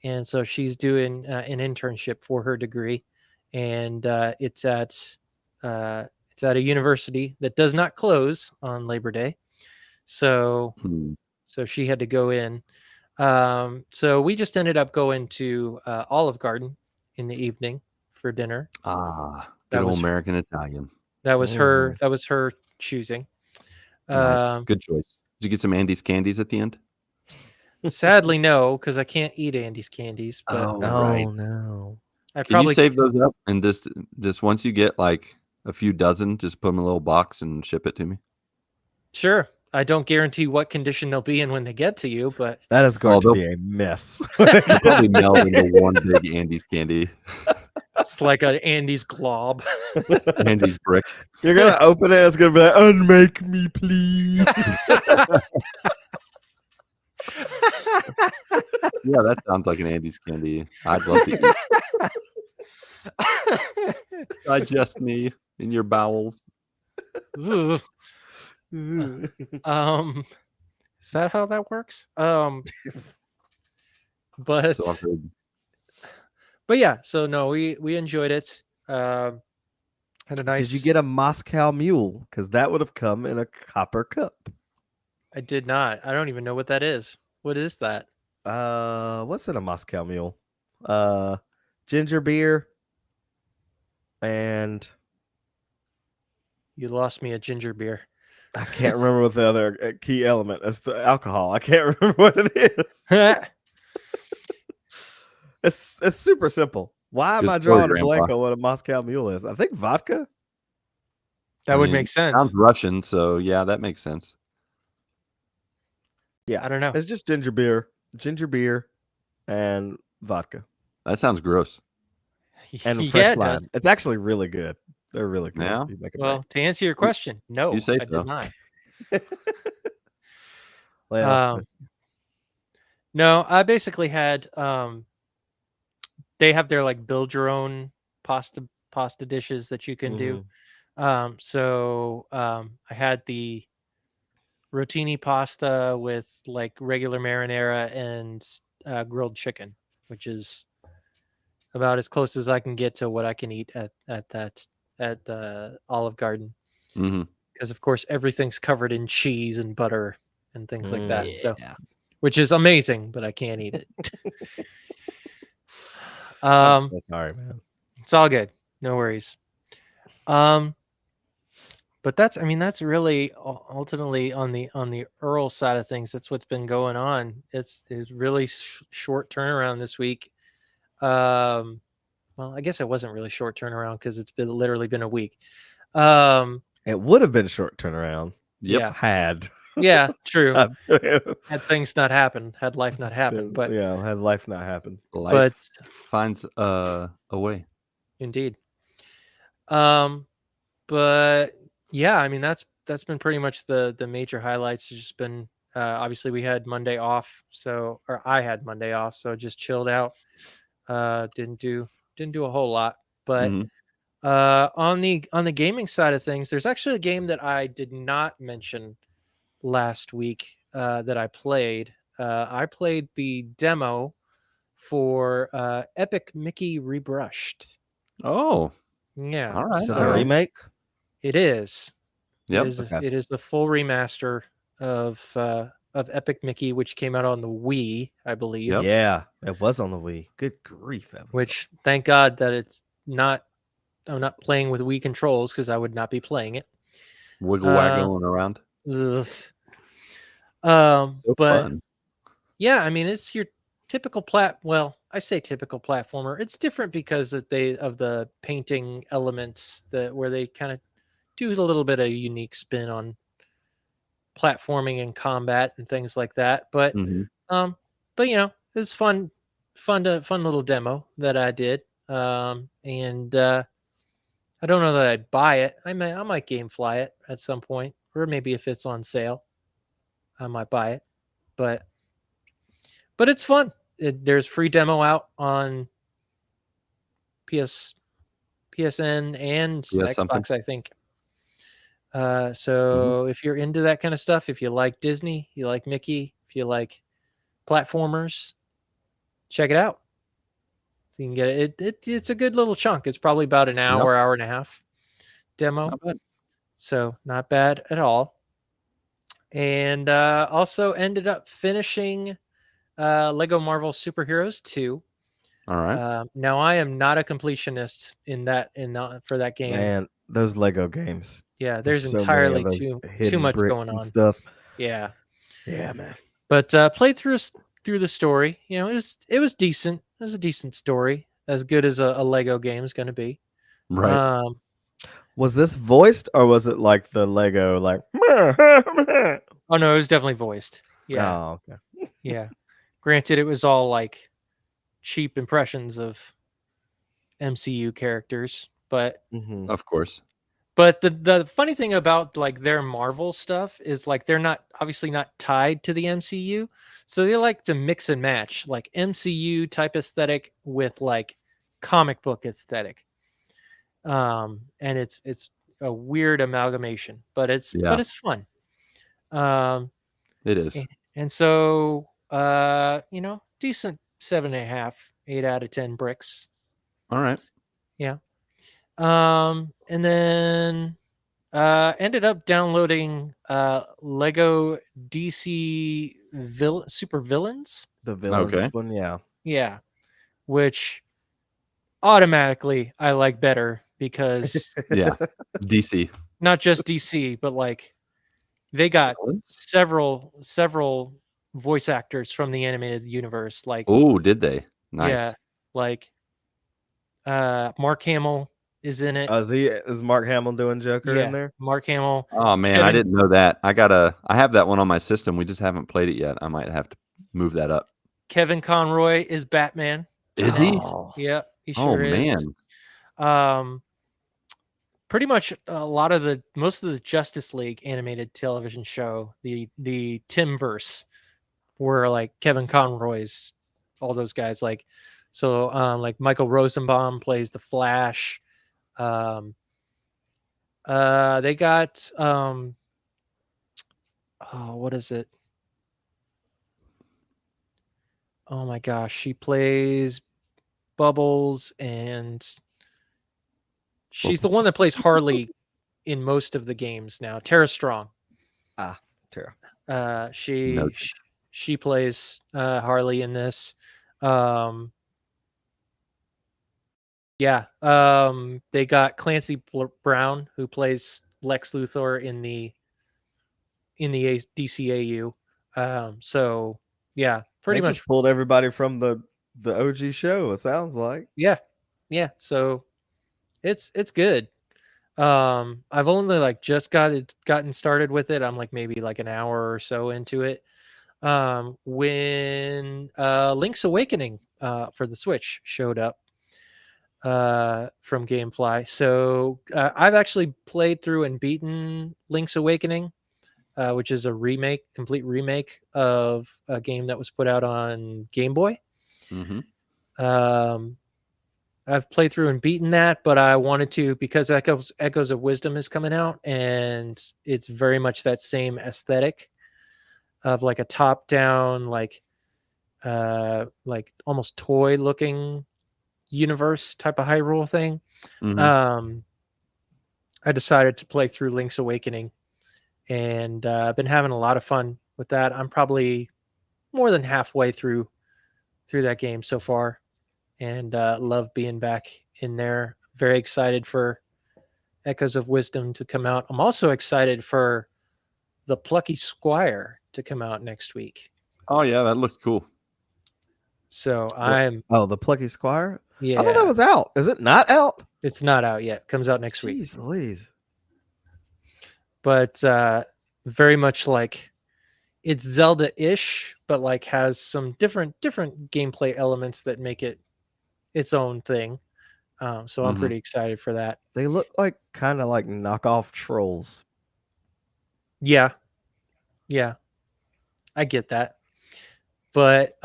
and so she's doing an internship for her degree, and it's at a university that does not close on Labor Day, so she had to go in. So we just ended up going to Olive Garden in the evening for dinner. Good old American Italian. That was her choosing. Nice. Good choice. Did you get some Andy's candies at the end? Sadly, no, because I can't eat Andy's candies. But Oh, Oh right. no. I Can you probably save those up and just once you get like a few dozen, just put them in a little box and ship it to me? Sure. I don't guarantee what condition they'll be in when they get to you, but That is going Oh, to they'll- be a mess. They'll probably melt into one big Andy's candy. it's like an Andy's glob. Andy's brick. You're gonna open it. It's gonna be like, unmake me, please. Yeah, that sounds like an Andy's candy. I'd love to eat. Digest me in your bowels. Ooh. Is that how that works? But So I've heard. yeah, so no, we enjoyed it. Had a nice. Did you get a Moscow Mule? Because that would have come in a copper cup. I did not. I don't even know what that is. What is that? What's in a Moscow Mule? Ginger beer and You lost me a ginger beer. I can't remember what the other key element is. The alcohol. I can't remember what it is. It's super simple. Why am Good I story, drawing a blank Grandpa. on what a Moscow Mule is? I think vodka. That would mean, make sense. Sounds Russian, so yeah, that makes sense. Yeah, I don't know. it's just ginger beer, and vodka That sounds gross. and Yeah, fresh it lime. does. It's actually really good. They're really good. Yeah? You make it Well, to answer your question, no, you say I so. did not. back. Well, Um, No, I basically had they have their like build your own pasta dishes that you can do. I had the rotini pasta with like regular marinara and grilled chicken, which is about as close as I can get to what I can eat at Olive Garden, Mm-hmm. because of course everything's covered in cheese and butter and things like that. So, Yeah. which is amazing, but I can't eat it. I'm so sorry, man. It's all good. No worries. But that's really ultimately on the Earl side of things. That's what's been going on. It's really short turnaround this week. Well, I guess it wasn't really short turnaround because it's been literally been a week. It would have been short turnaround. Yep. Yeah. Had Yeah, true. yeah, Had things not happened, had life not happened, but had life not happened. Life finds a way. indeed. But yeah, I mean that's been pretty much the major highlights. It's just been obviously we had Monday off, or I had Monday off, so just chilled out. Didn't do a whole lot, but Mhm. on the gaming side of things, there's actually a game that I did not mention last week that I played. I played the demo for Epic Mickey Rebrushed. Oh, Yeah, all right. Is it all a right. remake? it is. Yep. It is the full remaster of Epic Mickey, which came out on the Wii, I believe. Yep. Yeah, it was on the Wii. Good grief! Which, thank God that it's not. I'm not playing with Wii controls because I would not be playing it. Wiggle waggling around. Ugh. So But fun. yeah, I mean, it's your typical Well, I say typical platformer. It's different because of the painting elements where they kind of do a little bit of unique spin on platforming and combat and things like that. But Mhm. you know, it was fun little demo that I did. And I don't know that I'd buy it. I might GameFly it at some point, or maybe if it's on sale, I might buy it. But it's fun. There's free demo out on PSN and Yeah, something. Xbox, I think. So if you're into that kind of stuff, if you like Disney, you like Mickey, if you like platformers, check it out. So you can get it. It's a good little chunk. It's probably about an hour, hour and a half demo. Not bad. So not bad at all. And also ended up finishing Lego Marvel Superheroes 2. All right. Now I am not a completionist for that game. Man, those Lego games. Yeah, there's so many entirely of those too hidden much bricks going and on. stuff. Yeah. Yeah, man. But played through the story. You know, it was decent. It was a decent story, as good as a Lego game is going to be. Right. Was this voiced or was it like the Lego like? Oh no, it was definitely voiced. Yeah, Oh, okay. yeah. Granted, it was all like cheap impressions of MCU characters, but Mm-hmm. Of course. the funny thing about like their Marvel stuff is like they're not obviously not tied to the MCU, so they like to mix and match like MCU type aesthetic with like comic book aesthetic. And it's a weird amalgamation, but it's Yeah, fun. Um, it is. and so you know, decent 7.5, 8 out of 10 bricks. All right. Yeah. And then ended up downloading Lego DC Super Villains. The villains Okay. one, yeah. Yeah, which automatically I like better because Yeah. DC. not just DC, but like they got several voice actors from the animated universe. Like Oh, did they? Nice. yeah, like Mark Hamill is in it. Is Mark Hamill doing Joker in Yeah, there? Mark Hamill. Oh man, I Kevin didn't know that. I have that one on my system. We just haven't played it yet. I might have to move that up. Kevin Conroy is Batman. Is he? Oh, Yeah, he Oh sure is. man. Pretty much most of the Justice League animated television show, the Timverse, were like Kevin Conroy's, all those guys. Like so, like Michael Rosenbaum plays the Flash. They got oh, what is it? Oh my gosh, she plays Bubbles, and she's the one that plays Harley in most of the games now. Tara Strong. Tara. She Noted. she plays Harley in this. Um, yeah. They got Clancy Brown, who plays Lex Luthor in the DCAU. So yeah, pretty They much. just pulled everybody from the OG show. It sounds like. Yeah, so it's good. I've only like just gotten started with it. I'm like maybe like an hour or so into it. When Link's Awakening for the Switch showed up from Gamefly. So I've actually played through and beaten Link's Awakening, which is a complete remake of a game that was put out on Game Boy. Mm-hmm. I've played through and beaten that, but I wanted to, because Echoes of Wisdom is coming out, and it's very much that same aesthetic of like a top-down, like almost toy-looking universe type of Hyrule thing. Mm-hmm. I decided to play through Link's Awakening, and I've been having a lot of fun with that. I'm probably more than halfway through that game so far, and love being back in there. Very excited for Echoes of Wisdom to come out. I'm also excited for The Plucky Squire to come out next week. Oh yeah, that looked cool. So The Plucky Squire? yeah. I thought that was out. Is it not out? It's not out yet. Comes out next week. Jeez Louise. But very much like it's Zelda-ish, but like has some different gameplay elements that make it its own thing. So I'm pretty excited for that. They look like kind of like knockoff trolls. Yeah. I get that. But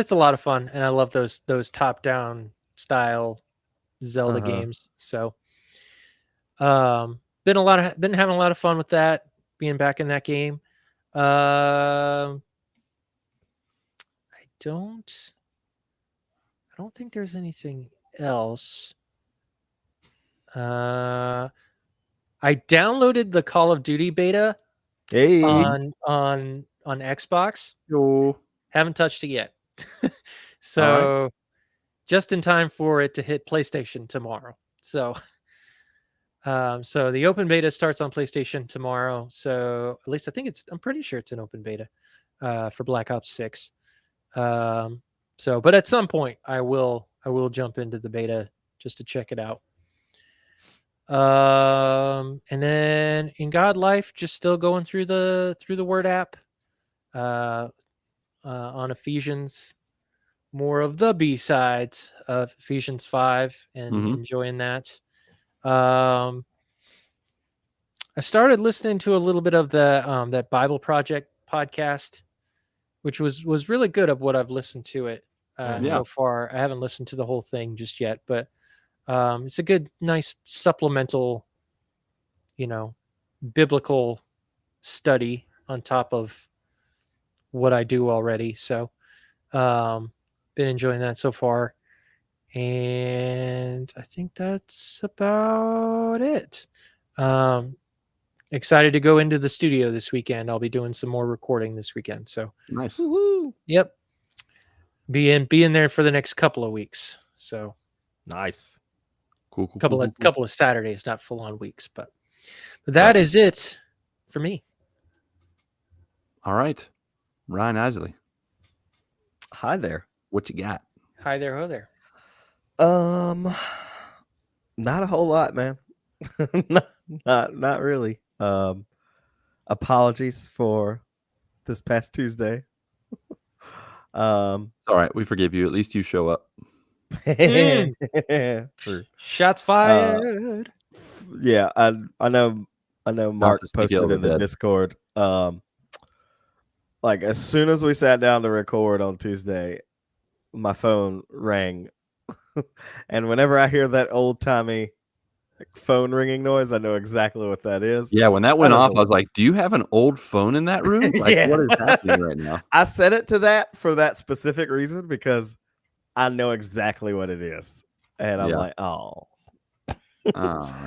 it's a lot of fun, and I love those top-down style Zelda games. So been having a lot of fun with that, being back in that game. I don't think there's anything else. I downloaded the Call of Duty beta on Xbox. Yo. Haven't touched it yet. So just in time for it to hit PlayStation tomorrow. So So the open beta starts on PlayStation tomorrow. So at least I'm pretty sure it's an open beta for Black Ops 6. But at some point I will jump into the beta just to check it out. And then in God Life, just still going through the Word app on Ephesians, more of the B-sides of Ephesians 5, and enjoying that. I started listening to a little bit of the that Bible Project podcast, which was really good of what I've listened to it so far. I haven't listened to the whole thing just yet, but it's a good, nice supplemental, biblical study on top of what I do already. So, been enjoying that so far. And I think that's about it. Excited to go into the studio this weekend. I'll be doing some more recording this weekend. So nice. Woo-hoo. Yep. Be in there for the next couple of weeks. So Nice. Cool. Couple of Saturdays, not full on weeks, but that is it for me. All right. Ryan Isley, Hi there. what you got? Hi there, ho there. Not a whole lot, man. not really. Apologies for this past Tuesday. All right, we forgive you. At least you show up. True. Shots fired. Yeah, I know Marc to speak posted ill of in the dead. Discord. Like as soon as we sat down to record on Tuesday, my phone rang. And whenever I hear that old timey phone ringing noise, I know exactly what that is. Yeah, when that went That is off, I was like, "Do you have an old phone in that room? Like, Yeah. what is happening right now?" I set it to that for that specific reason because I know exactly what it is. And I'm Yeah. like, oh.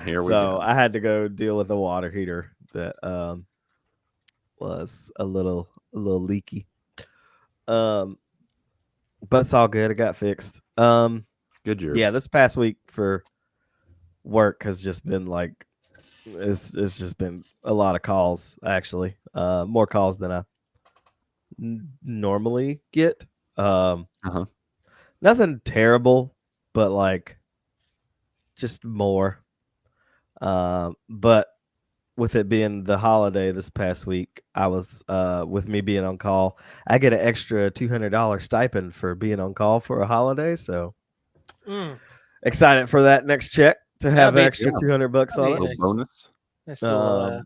Here we So go. I had to go deal with a water heater that was a little leaky. But it's all good. It got fixed. Good job. Yeah, this past week for work has just been like it's just been a lot of calls, actually. More calls than I normally get. Nothing terrible, but like just more. But with it being the holiday this past week, I was with me being on call, I get an extra $200 stipend for being on call for a holiday. So excited for that next check to have That'd be- extra $200 on that'd it. be Little bonus. Nice little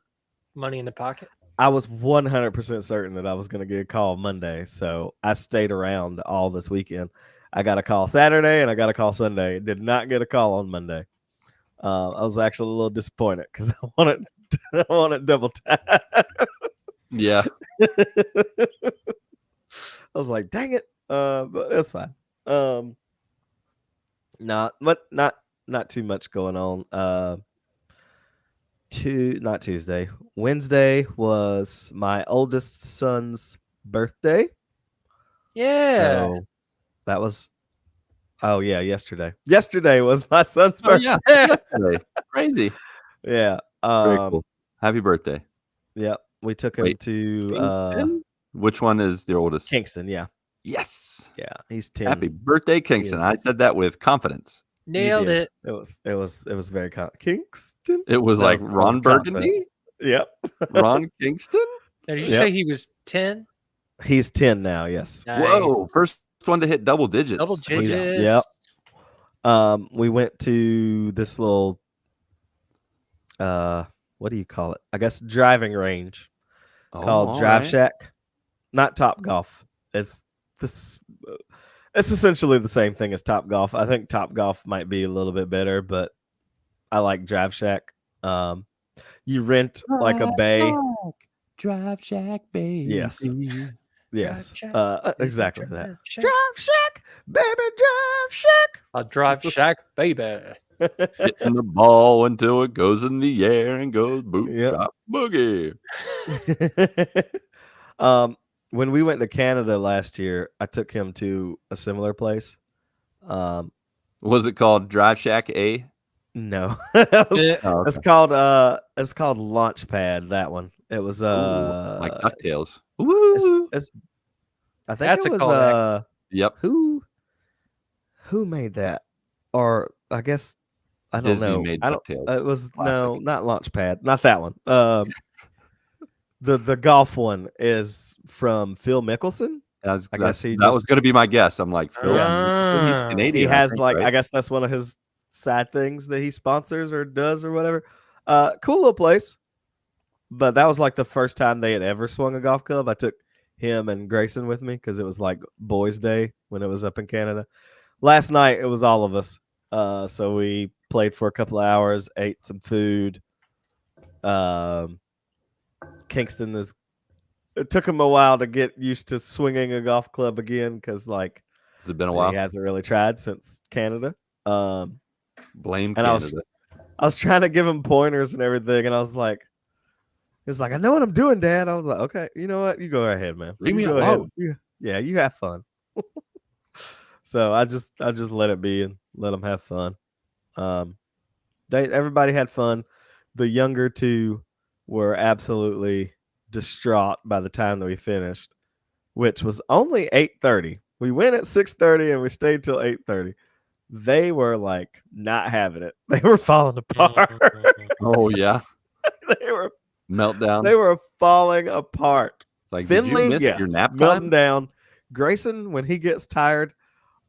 money in the pocket. I was 100% certain that I was going to get a call Monday, so I stayed around all this weekend. I got a call Saturday and I got a call Sunday. Did not get a call on Monday. I was actually a little disappointed because I wanted double time. Yeah. I was like, dang it. But that's fine. Not too much going on. Not Tuesday. Wednesday was my oldest son's birthday. Yeah. So that was yesterday. Yesterday was my son's Oh birthday. yeah. Yesterday. Crazy. Yeah. Very cool. Happy birthday. Yeah. We took him Wait, to Kingston? Which one is the oldest? Kingston, yeah. Yes. Yeah. He's 10. Happy birthday, Kingston. is. I said that with confidence. Nailed You did. it. It was very Kingston. It was That like was Ron confident. Burgundy, Yep. Ron Kingston. Now, did you Yep. say he was 10? He's 10 now, yes. Whoa! First one to hit double digits. Double digits. Yep. We went to this little what do you call it? I guess driving range called Drive Shack. Not Top Golf. It's essentially the same thing as Top Golf. I think Top Golf might be a little bit better, but I like Drive Shack. You rent like a bay. Drive Shack, baby. Yes. Yes. Drive Shack, Exactly Drive that. Shack. Drive Shack, baby, Drive Shack. A Drive Shack, baby. Hitting the ball until it goes in the air and goes boot Yep. chop boogie. When we went to Canada last year, I took him to a similar place. Was it called Drive Shack A? No. Oh, It's okay. called Launchpad, that one. It was Ooh, like it's, DuckTales. Woo! it's I think That's it a was callback. Yep. who made that? Or I guess I don't Disney know. made I don't DuckTales. it was Classic. no, not Launchpad, not that one. The golf one is from Phil Mickelson. I guess he That was just going to be my guess. I'm like, Phil, Ah. he's he Canadian, I has think, like right? I guess that's one of his side things that he sponsors or does or whatever. Cool little place. But that was like the first time they had ever swung a golf club. I took him and Grayson with me because it was like boys' day when it was up in Canada. Last night it was all of us. So we played for a couple of hours, ate some food. Kingston is. It took him a while to get used to swinging a golf club again because like Has it been a he while? hasn't really tried since Canada. Blame And I Canada. was trying to give him pointers and everything, and I was like, he's like, I know what I'm doing, Dad. I was like, okay, you know what? You go ahead, man. Leave You me go ahead. alone. Yeah, you have fun. So I just let it be and let them have fun. Everybody had fun. The younger two were absolutely distraught by the time that we finished, which was only 8:30. We went at 6:30 and we stayed till 8:30. They were like not having it. They were falling apart. Oh, yeah. they were Meltdown. They were falling apart. It's like, did you Finley, miss your yes, nap melting time? down. Grayson, when he gets tired,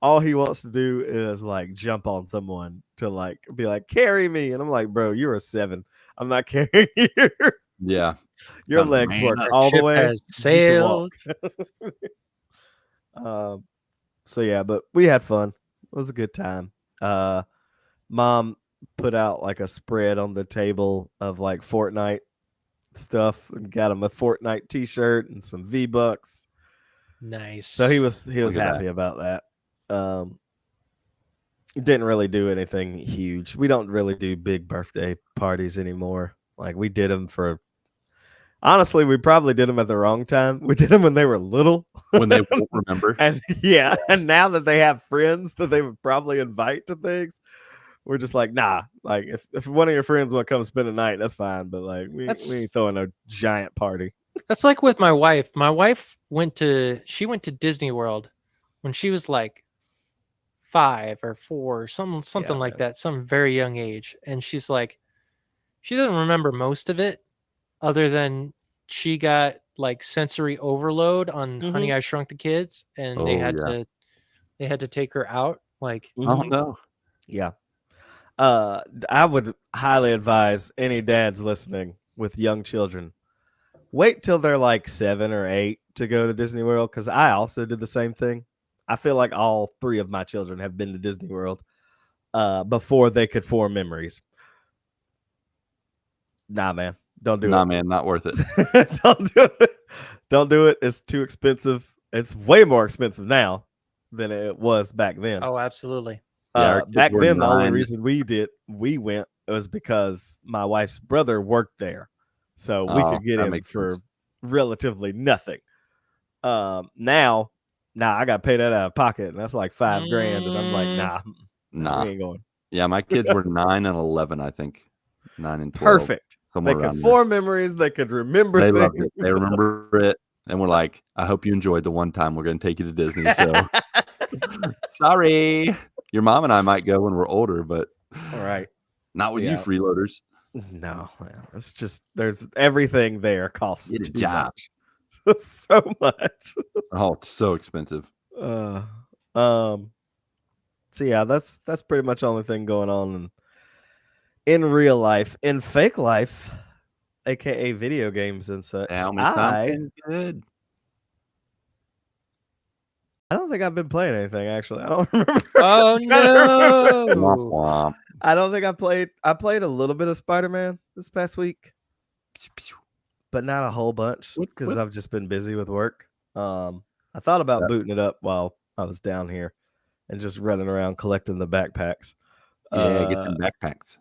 all he wants to do is like jump on someone to like be like, carry me. And I'm like, bro, you're a 7. I'm not carrying you. Yeah. Your Kind of legs man work up. all the Ship way. has You can walk. sailed. So yeah, but we had fun. It was a good time. Mom put out like a spread on the table of like Fortnite stuff and got him a Fortnite t-shirt and some V-Bucks. Nice. So he was Look at happy about that. Didn't really do anything huge. We don't really do big birthday parties anymore. Like we did them for honestly, we probably did them at the wrong time. We did them when they were little. When they won't remember. And yeah, and now that they have friends that they would probably invite to things, we're just like, nah. Like if one of your friends want to come spend a night, that's fine. But like we ain't throwing a giant party. That's like with my wife. My wife went to Disney World when she was like 5 or 4, something Yeah, like man. that, some very young age. And she's like, she doesn't remember most of it, other than she got like sensory overload on Honey, I Shrunk the Kids, and Oh, they had yeah. to take her out. Like, Oh, no. Yeah. I would highly advise any dads listening with young children, wait till they're like 7 or 8 to go to Disney World, because I also did the same thing. I feel like all 3 of my children have been to Disney World before they could form memories. Nah, man. Don't do Nah, it. man, not worth it. Don't do it. Don't do it. It's too expensive. It's way more expensive now than it was back then. oh, absolutely. Yeah, our kids Back were then, the only 9. reason we went was because my wife's brother worked there, so we Oh, could get that in makes for sense. relatively nothing. Now I got to pay that out of pocket, and that's like $5,000, and I'm like, nah, Nah. we ain't going. Yeah, my kids were 9 and 11, I think. 9 and 12. Perfect. Somewhere They could around there. form memories. They could remember They things. loved it. They remember it. And we're like, I hope you enjoyed the one time we're going to take you to Disney. So sorry. Your mom and I might go when we're older, but All right. not with you Yeah. freeloaders. No, man, it's just there's everything there costs Get a too job. much. So much. Oh, it's so expensive. So yeah, that's pretty much the only thing going on in real life. In fake life, aka video games and such, Tell me I something good. don't think I've been playing anything actually. I don't remember. Oh I'm trying to remember. Womp no! womp. I don't think I played a little bit of Spider-Man this past week, but not a whole bunch What- because what- I've just been busy with work. I thought about Yeah. booting it up while I was down here and just running around collecting the backpacks. Yeah, get them backpacks.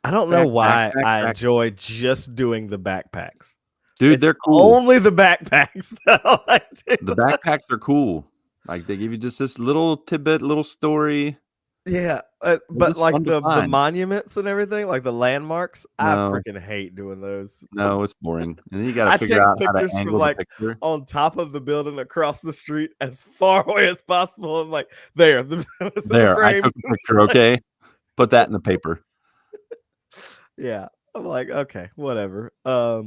I don't know why I backpack. enjoy just doing the backpacks. Dude, It's they're cool. only the backpacks that I like to The backpacks are cool. Like they give you just this little tidbit, little story. Yeah, They're but just like fun to the find. monuments and everything, like the landmarks, I No. freaking hate doing those. No, it's boring. And then you got to I figure take out how to pictures from angle the like picture. on top of the building across the street as far away as possible. I'm like, there, it's in the There, I frame. took a picture. Okay, put that in the paper. Yeah, I'm like, okay, whatever. I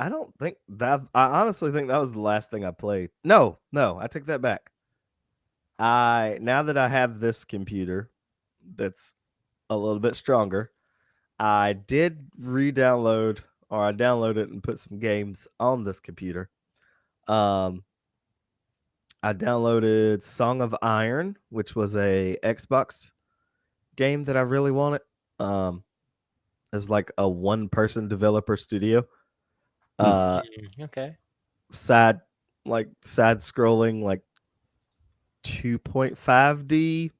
don't think that. I honestly think that was the last thing I played. No, I take that back. Now that I have this computer that's a little bit stronger, I did re-download or I downloaded and put some games on this computer. I downloaded Song of Iron, which was a Xbox game that I really wanted. It's like a one-person developer studio. Okay. Side scrolling, like 2.5D.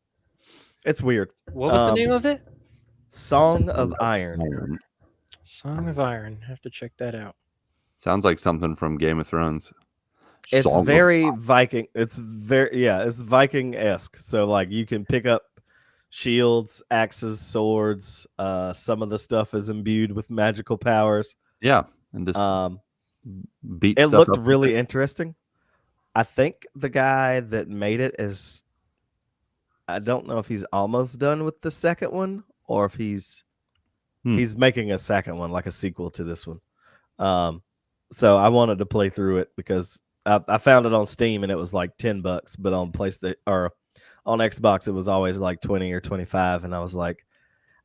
It's weird. What was the name of it? Song of Iron. Iron. Song of Iron. Have to check that out. Sounds like something from Game of Thrones. It's Song of very Viking. It's Viking-esque. So like you can pick up shields, axes, swords. Some of the stuff is imbued with magical powers. Yeah, and just beat It stuff looked up with really it. interesting. I think the guy that made it is. I don't know if he's almost done with the second one or if he's making a second one, like a sequel to this one. So I wanted to play through it because I found it on Steam and it was like $10, but on PlayStation or on Xbox it was always like 20 or 25, and I was like,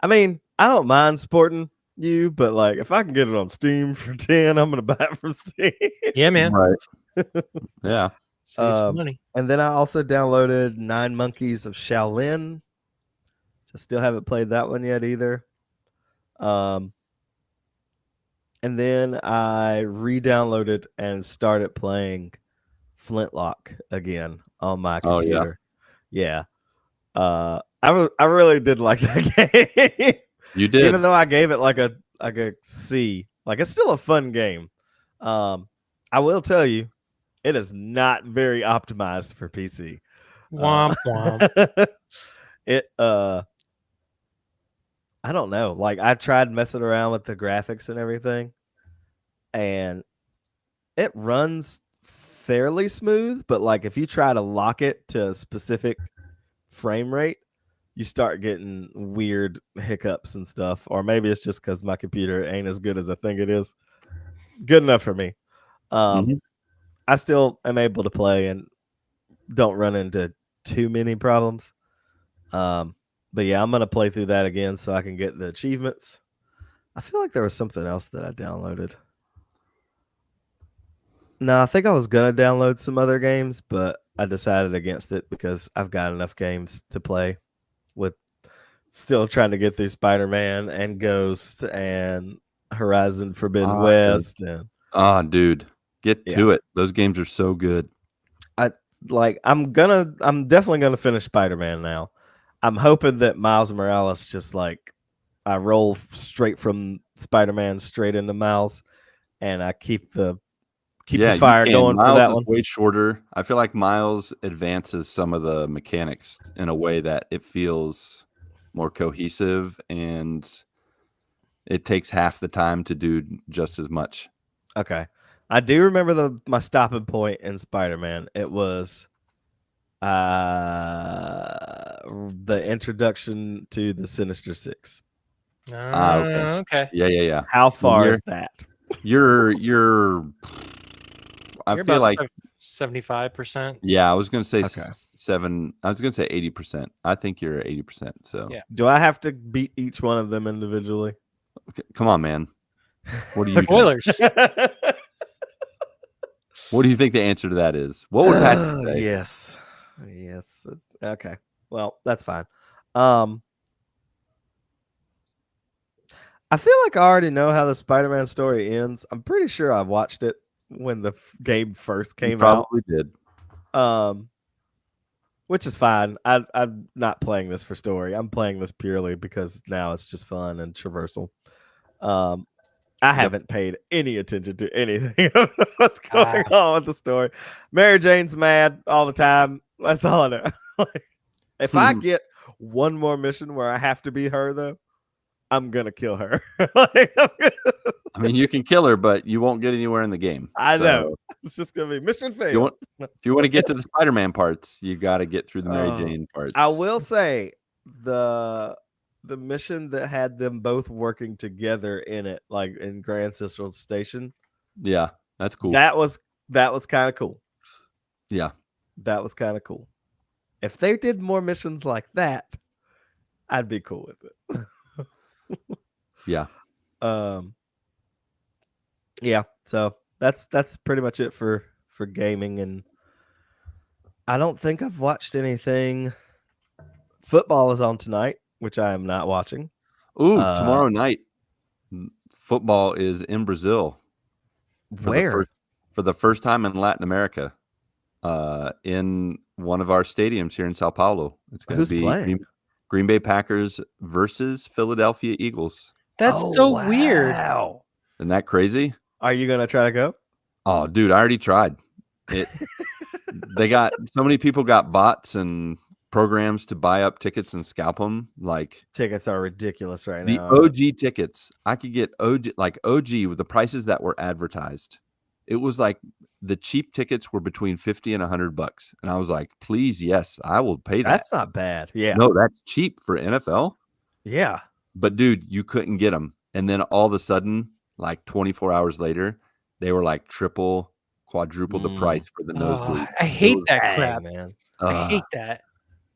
I mean, I don't mind supporting you, but like if I can get it on Steam for 10, I'm gonna buy it from Steam. Yeah, man. Right. Yeah. Save some money. And then I also downloaded 9 Monkeys of Shaolin. I still haven't played that one yet either. And then I re-downloaded and started playing Flintlock again on my Oh, yeah. computer. Yeah. I really did like that game. You did. Even though I gave it like a C. Like it's still a fun game. I will tell you, it is not very optimized for PC. Womp womp. It I don't know. Like I tried messing around with the graphics and everything, and it runs fairly smooth, but like if you try to lock it to a specific frame rate, you start getting weird hiccups and stuff. Or maybe it's just because my computer ain't as good as I think it is. Good enough for me. I still am able to play and don't run into too many problems. But yeah, I'm gonna play through that again so I can get the achievements. I feel like there was something else that I downloaded. No, I think I was gonna download some other games, but I decided against it because I've got enough games to play with. Still trying to get through Spider-Man and Ghost and Horizon Forbidden West. And dude, get to it. Those games are so good. I'm definitely gonna finish Spider-Man now. I'm hoping that Miles Morales just like I roll straight from Spider-Man straight into Miles, and I keep the fire going Miles for that is one. way shorter. I feel like Miles advances some of the mechanics in a way that it feels more cohesive, and it takes half the time to do just as much. Okay, I do remember my stopping point in Spider-Man. It was the introduction to the Sinister Six. Okay. Okay. Yeah. How far is that? You're I You're feel about like 75%. yeah, I was gonna say Okay. 7. I was gonna say 80%. I think you're at 80%. So Yeah. Do I have to beat each one of them individually? okay, come on, man. What do you think? Spoilers. What do you think the answer to that is? What would Patrick say? Yes. Okay. Well, that's fine. I feel like I already know how the Spider-Man story ends. I'm pretty sure I watched it when the game first You came out. probably did. Which is fine. I'm not playing this for story. I'm playing this purely because now it's just fun and traversal. I haven't paid any attention to anything what's going on with the story. Mary Jane's mad all the time. That's all I know. If I get one more mission where I have to be her, though, I'm gonna kill her. Like, I mean, you can kill her, but you won't get anywhere in the game. I So, know. It's just gonna be mission failed. if you want to get to the Spider-Man parts, you got to get through the Mary Jane parts. I will say the mission that had them both working together in it, like in Grand Central Station. Yeah, that's cool. That was kind of cool. Yeah, that was kind of cool. If they did more missions like that, I'd be cool with it. Yeah. Yeah. So that's pretty much it for gaming, and I don't think I've watched anything. Football is on tonight, which I am not watching. Ooh, tomorrow night, football is in Brazil. Where? For the first time in Latin America, in one of our stadiums here in Sao Paulo. It's going to be playing? Green Bay Packers versus Philadelphia Eagles. That's so weird. Wow. Isn't that crazy? Are you going to try to go? Oh, dude, I already tried. They got so many people got bots and programs to buy up tickets and scalp them. Like, tickets are ridiculous right the now. OG tickets, I could get OG with the prices that were advertised. It was like the cheap tickets were between $50 and $100, and I was like, please, yes, I will pay that. That's not bad. Yeah. No, that's cheap for NFL. Yeah. But dude, you couldn't get them, and then all of a sudden, like 24 hours later, they were like triple, quadruple the price for the nosebleed. I hate that crap, man. I hate that.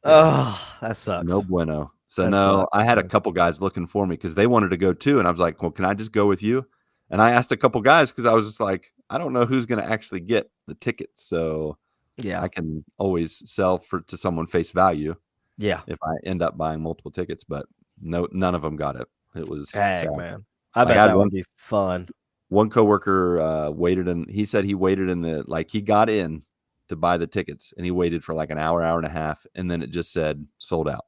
Oh, that sucks. No bueno. So That no, sucks, I had a man. couple guys looking for me because they wanted to go too, and I was like, well, can I just go with you? And I asked a couple guys because I was just like, I don't know who's going to actually get the tickets, so Yeah. I can always sell to someone face value. Yeah. If I end up buying multiple tickets, but none of them got it. It was Dang, sad. man. I bet I had that one- would be fun. One coworker waited, and he said he waited in the he got in to buy the tickets, and he waited for like an hour and a half, and then it just said sold out.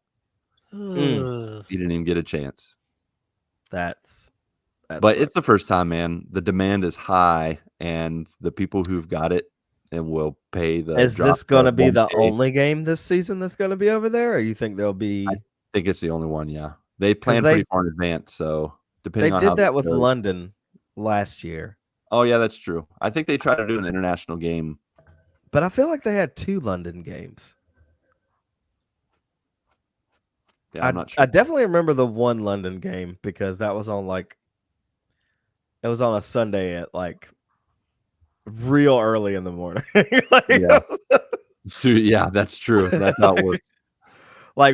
Ugh. He didn't even get a chance. That's But it's the first time, man. The demand is high, and the people who've got it and will pay the. Is drop this going to the be the 1K. only game this season that's going to be over there, or you think there'll be? I think it's the only one. Yeah, they plan they- pretty far in advance, so They depending on how did that with goes. London last year, Oh yeah, that's true. I think they try to do an international game. but I feel like they had 2 London games. Yeah, I'm not sure. I definitely remember the one London game because that was on it was on a Sunday at real early in the morning. Yeah. So, yeah, that's true. That's how it works.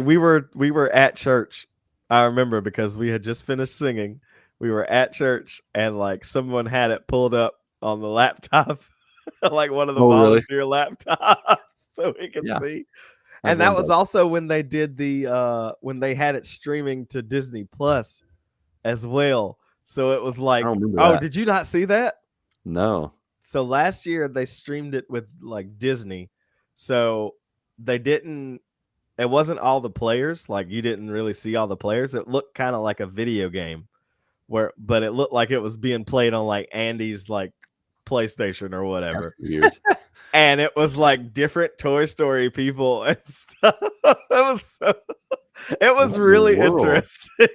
We were at church. I remember because we had just finished singing. We were at church and someone had it pulled up on the laptop, one of the Oh, really? volunteer laptops, so we could Yeah. see. Everyone And that was does. also when they did when they had it streaming to Disney Plus as well. So it was I don't remember oh, that. did you not see that? No. So last year they streamed it with Disney. So they didn't, it wasn't all the players. You didn't really see all the players. It looked kind of like a video game but it looked like it was being played on Andy's PlayStation or whatever. That's weird. And it was different Toy Story people and stuff. It was in the really world? interesting.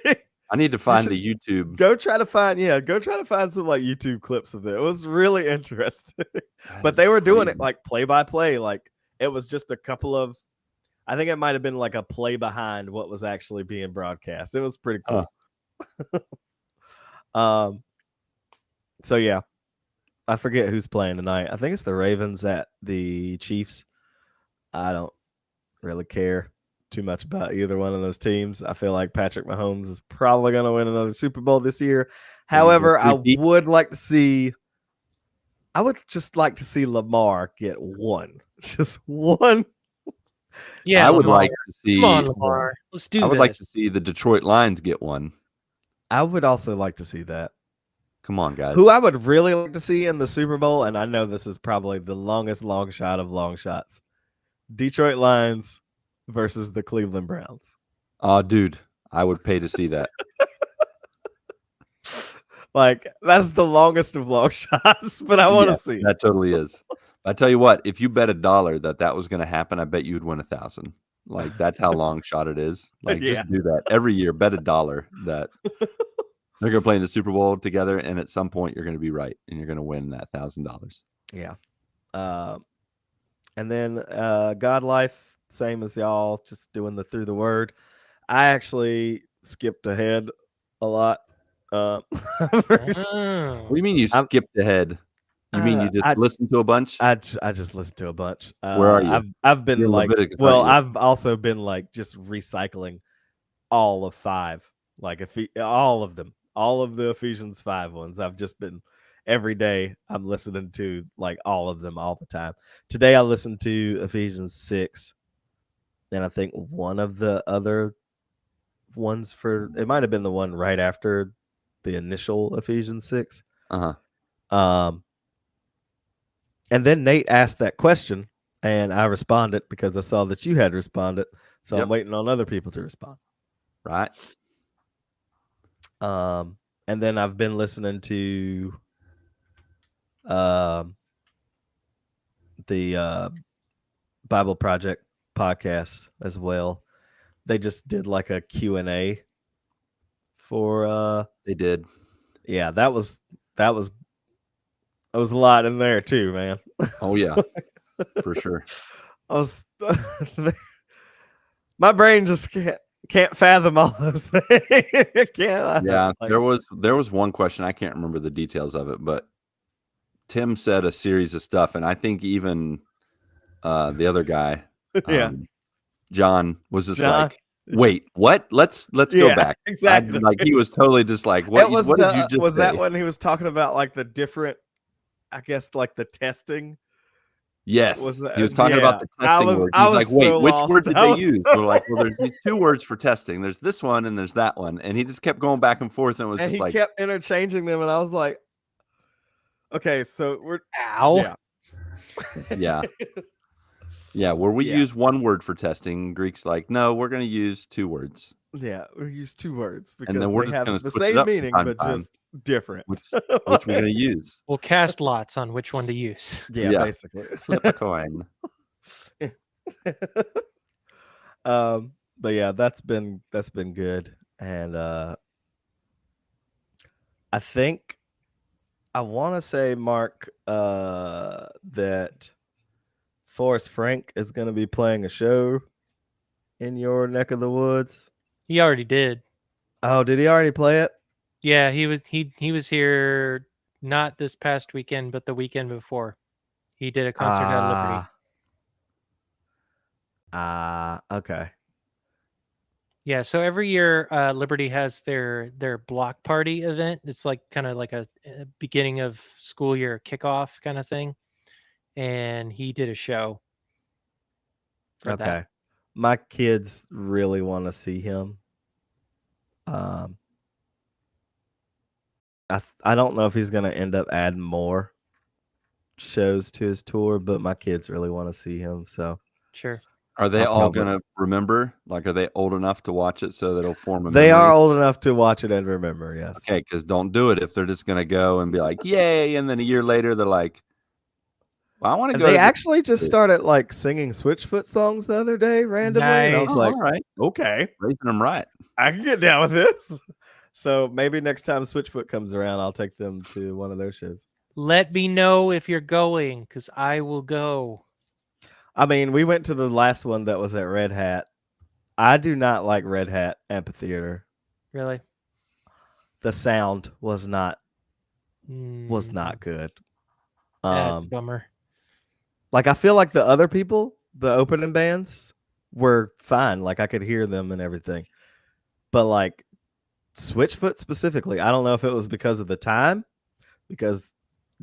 I need to find should the YouTube. Go try to find some YouTube clips of it. It was really interesting. That But is they were doing it crazy. play by play. It was just a couple of, I think it might have been a play behind what was actually being broadcast. It was pretty cool. So yeah, I forget who's playing tonight. I think it's the Ravens at the Chiefs. I don't really care too much about either one of those teams. I feel like Patrick Mahomes is probably going to win another Super Bowl this year. However, I would just like to see Lamar get one. Just one. Yeah, I would Lamar. like to see. Come on, Lamar. Let's do I would this. like to see the Detroit Lions get one. I would also like to see that. Come on, guys. Who I would really like to see in the Super Bowl, and I know this is probably the longest long shot of long shots. Detroit Lions versus the Cleveland Browns. Oh, dude, I would pay to see that. That's the longest of long shots, but I want to Yes, see it. that totally is. I tell you what, if you bet $1 that was going to happen, I bet you'd win 1,000. Like that's how long shot it is. Like Yeah. just do that every year. Bet $1 that they're going to play in the Super Bowl together, and at some point you're going to be right, and you're going to win that $1,000. Yeah. And then God Life, same as y'all, just doing the through the word. I actually skipped ahead a lot. Oh. What do you mean you skipped ahead? You mean you just listened to a bunch? I just listened to a bunch. Where are you? I've been You're in like, Leviticus, well, aren't you? I've also been like just recycling all of 5, like all of them, all of the Ephesians 5 ones. I've just been every day. I'm listening to like all of them all the time. Today I listened to Ephesians 6, and I think one of the other ones it might have been the one right after the initial Ephesians 6. And then Nate asked that question, and I responded because I saw that you had responded. So I'm waiting on other people to respond. Right. And then I've been listening to the Bible Project podcast as well. They just did like a Q&A for they did. Yeah, that was a lot in there too, man. Oh yeah. For sure. I was my brain just can't fathom all those things. Yeah, there was one question, I can't remember the details of it, but Tim said a series of stuff, and I think even the other guy, John, was just like, "Wait, what? Let's go back." Exactly. Like he was totally just like, "What? What did you just was say?" that when he was talking about like the different, I guess, like the testing? Yes, he was talking about the testing word. He's like, "Wait, so which lost. word did they use?" We're like, "Well, there's these 2 words for testing. There's this one and there's that one." And he just kept going back and forth, and it was And just he like, kept interchanging them, and I was like, "Okay, so we're Ow. yeah, yeah. Where we use 1 word for testing, Greek's like, "No, we're going to use 2 words." Yeah, we use 2 words because And then we're they just going have to the switch it same up from meaning time to but time. just different. Which we're going to use? We'll cast lots on which one to use. Yeah, basically. Flip a coin. But yeah, that's been good, and I think I want to say, Mark, that Forrest Frank is going to be playing a show in your neck of the woods. He already did. Oh, did he already play it? Yeah, he was here not this past weekend, but the weekend before. He did a concert at Liberty. Okay. Yeah, so every year Liberty has their block party event. It's like kind of like a beginning of school year kickoff kind of thing. And he did a show for that. My kids really want to see him. I don't know if he's going to end up adding more shows to his tour, but my kids really want to see him. So sure. Are they all going to remember? Like, are they old enough to watch it so that it'll form a They memory? are old enough to watch it and remember, yes. Okay, because don't do it if they're just going to go and be like, yay, and then a year later they're like, well, I want to go. They actually just started like singing Switchfoot songs the other day randomly. And I was like, all right, okay, raising them right. I can get down with this. So maybe next time Switchfoot comes around, I'll take them to one of those shows. Let me know if you're going, because I will go. I mean, we went to the last one that was at Red Hat. I do not like Red Hat Amphitheater. Really? The sound was not good. That's a bummer. Like, I feel like the other people, the opening bands, were fine. Like, I could hear them and everything. But like Switchfoot specifically, I don't know if it was because of the time, because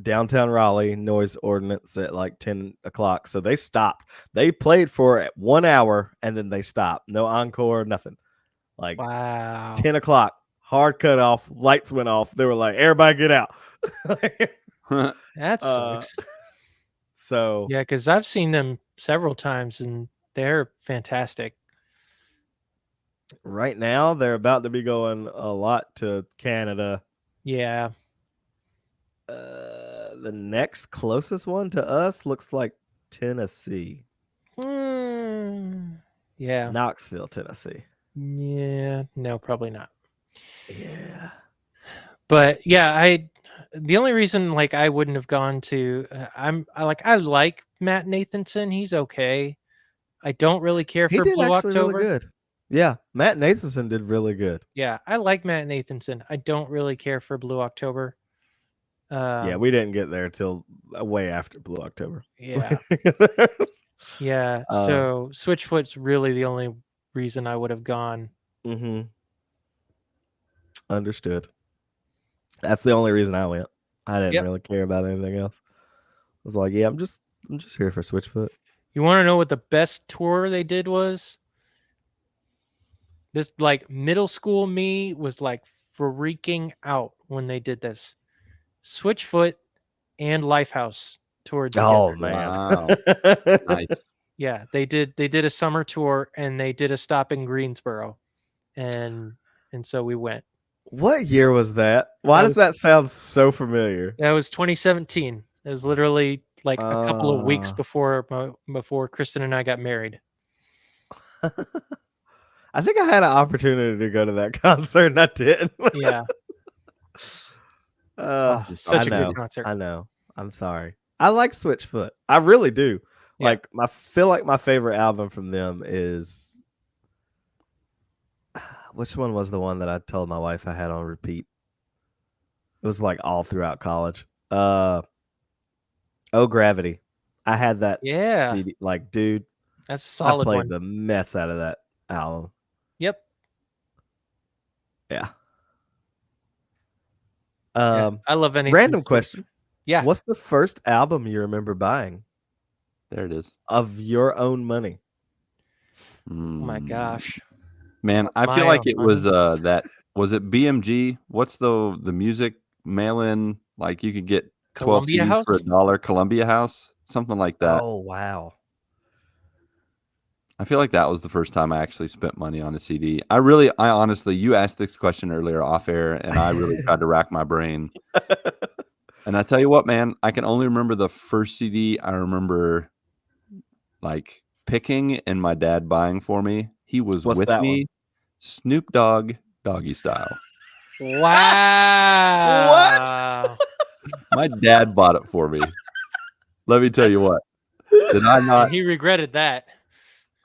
downtown Raleigh noise ordinance at like 10 o'clock. So they stopped. They played for 1 hour and then they stopped. No encore, nothing. Like, wow. 10 o'clock, hard cut off, lights went off. They were like, everybody get out. That sucks. So yeah, because I've seen them several times and they're fantastic. Right now, they're about to be going a lot to Canada. Yeah. The next closest one to us looks like Tennessee. Yeah, Yeah. Knoxville, Tennessee. Yeah. No, probably not. Yeah. But yeah, the only reason like I wouldn't have gone to I like Matt Nathanson. He's okay. I don't really care He for did Blue actually really October. good. Yeah, Matt Nathanson did really good. Yeah, I like Matt Nathanson. I don't really care for Blue October. Yeah, we didn't get there till way after Blue October. Yeah. Yeah. Uh, So Switchfoot's really the only reason I would have gone. Mm-hmm. Understood. That's the only reason I went. I didn't Yep. really care about anything else. I was like, yeah, I'm just here for Switchfoot. You want to know what the best tour they did was? This like middle school me was like freaking out when they did this. Switchfoot and Lifehouse toured together. Oh man. Wow. Nice. Yeah, they did a summer tour and they did a stop in Greensboro. And so we went. What year was that? Why does that sound so familiar? That was 2017. It was literally like a couple of weeks Uh. before Kristen and I got married. I think I had an opportunity to go to that concert and I didn't. Yeah. Such a good concert. I know. I'm sorry. I like Switchfoot. I really do. Yeah. Like I feel like my favorite album from them is which one was the one that I told my wife I had on repeat? It was like all throughout college. Oh Gravity. I had that Yeah. CD. Like, dude, That's a solid I played one. the mess out of that album. Yep. Yeah. Yeah, I love anything. Random question. Yeah. What's the first album you remember buying There it is. of your own money? Oh my gosh. Man, I feel My like own it was was it BMG? What's the music mail-in? Like you could get 12 Columbia CDs House? for $1, Columbia House, something like that. Oh wow. I feel like that was the first time I actually spent money on a CD. I honestly, you asked this question earlier off air, and I really tried to rack my brain. And I tell you what, man, I can only remember the first CD I remember like picking and my dad buying for me. He was What's with that me. one? Snoop Dogg, Doggy Style. Wow. My dad bought it for me. Let me tell you what. Did I not? And he regretted that.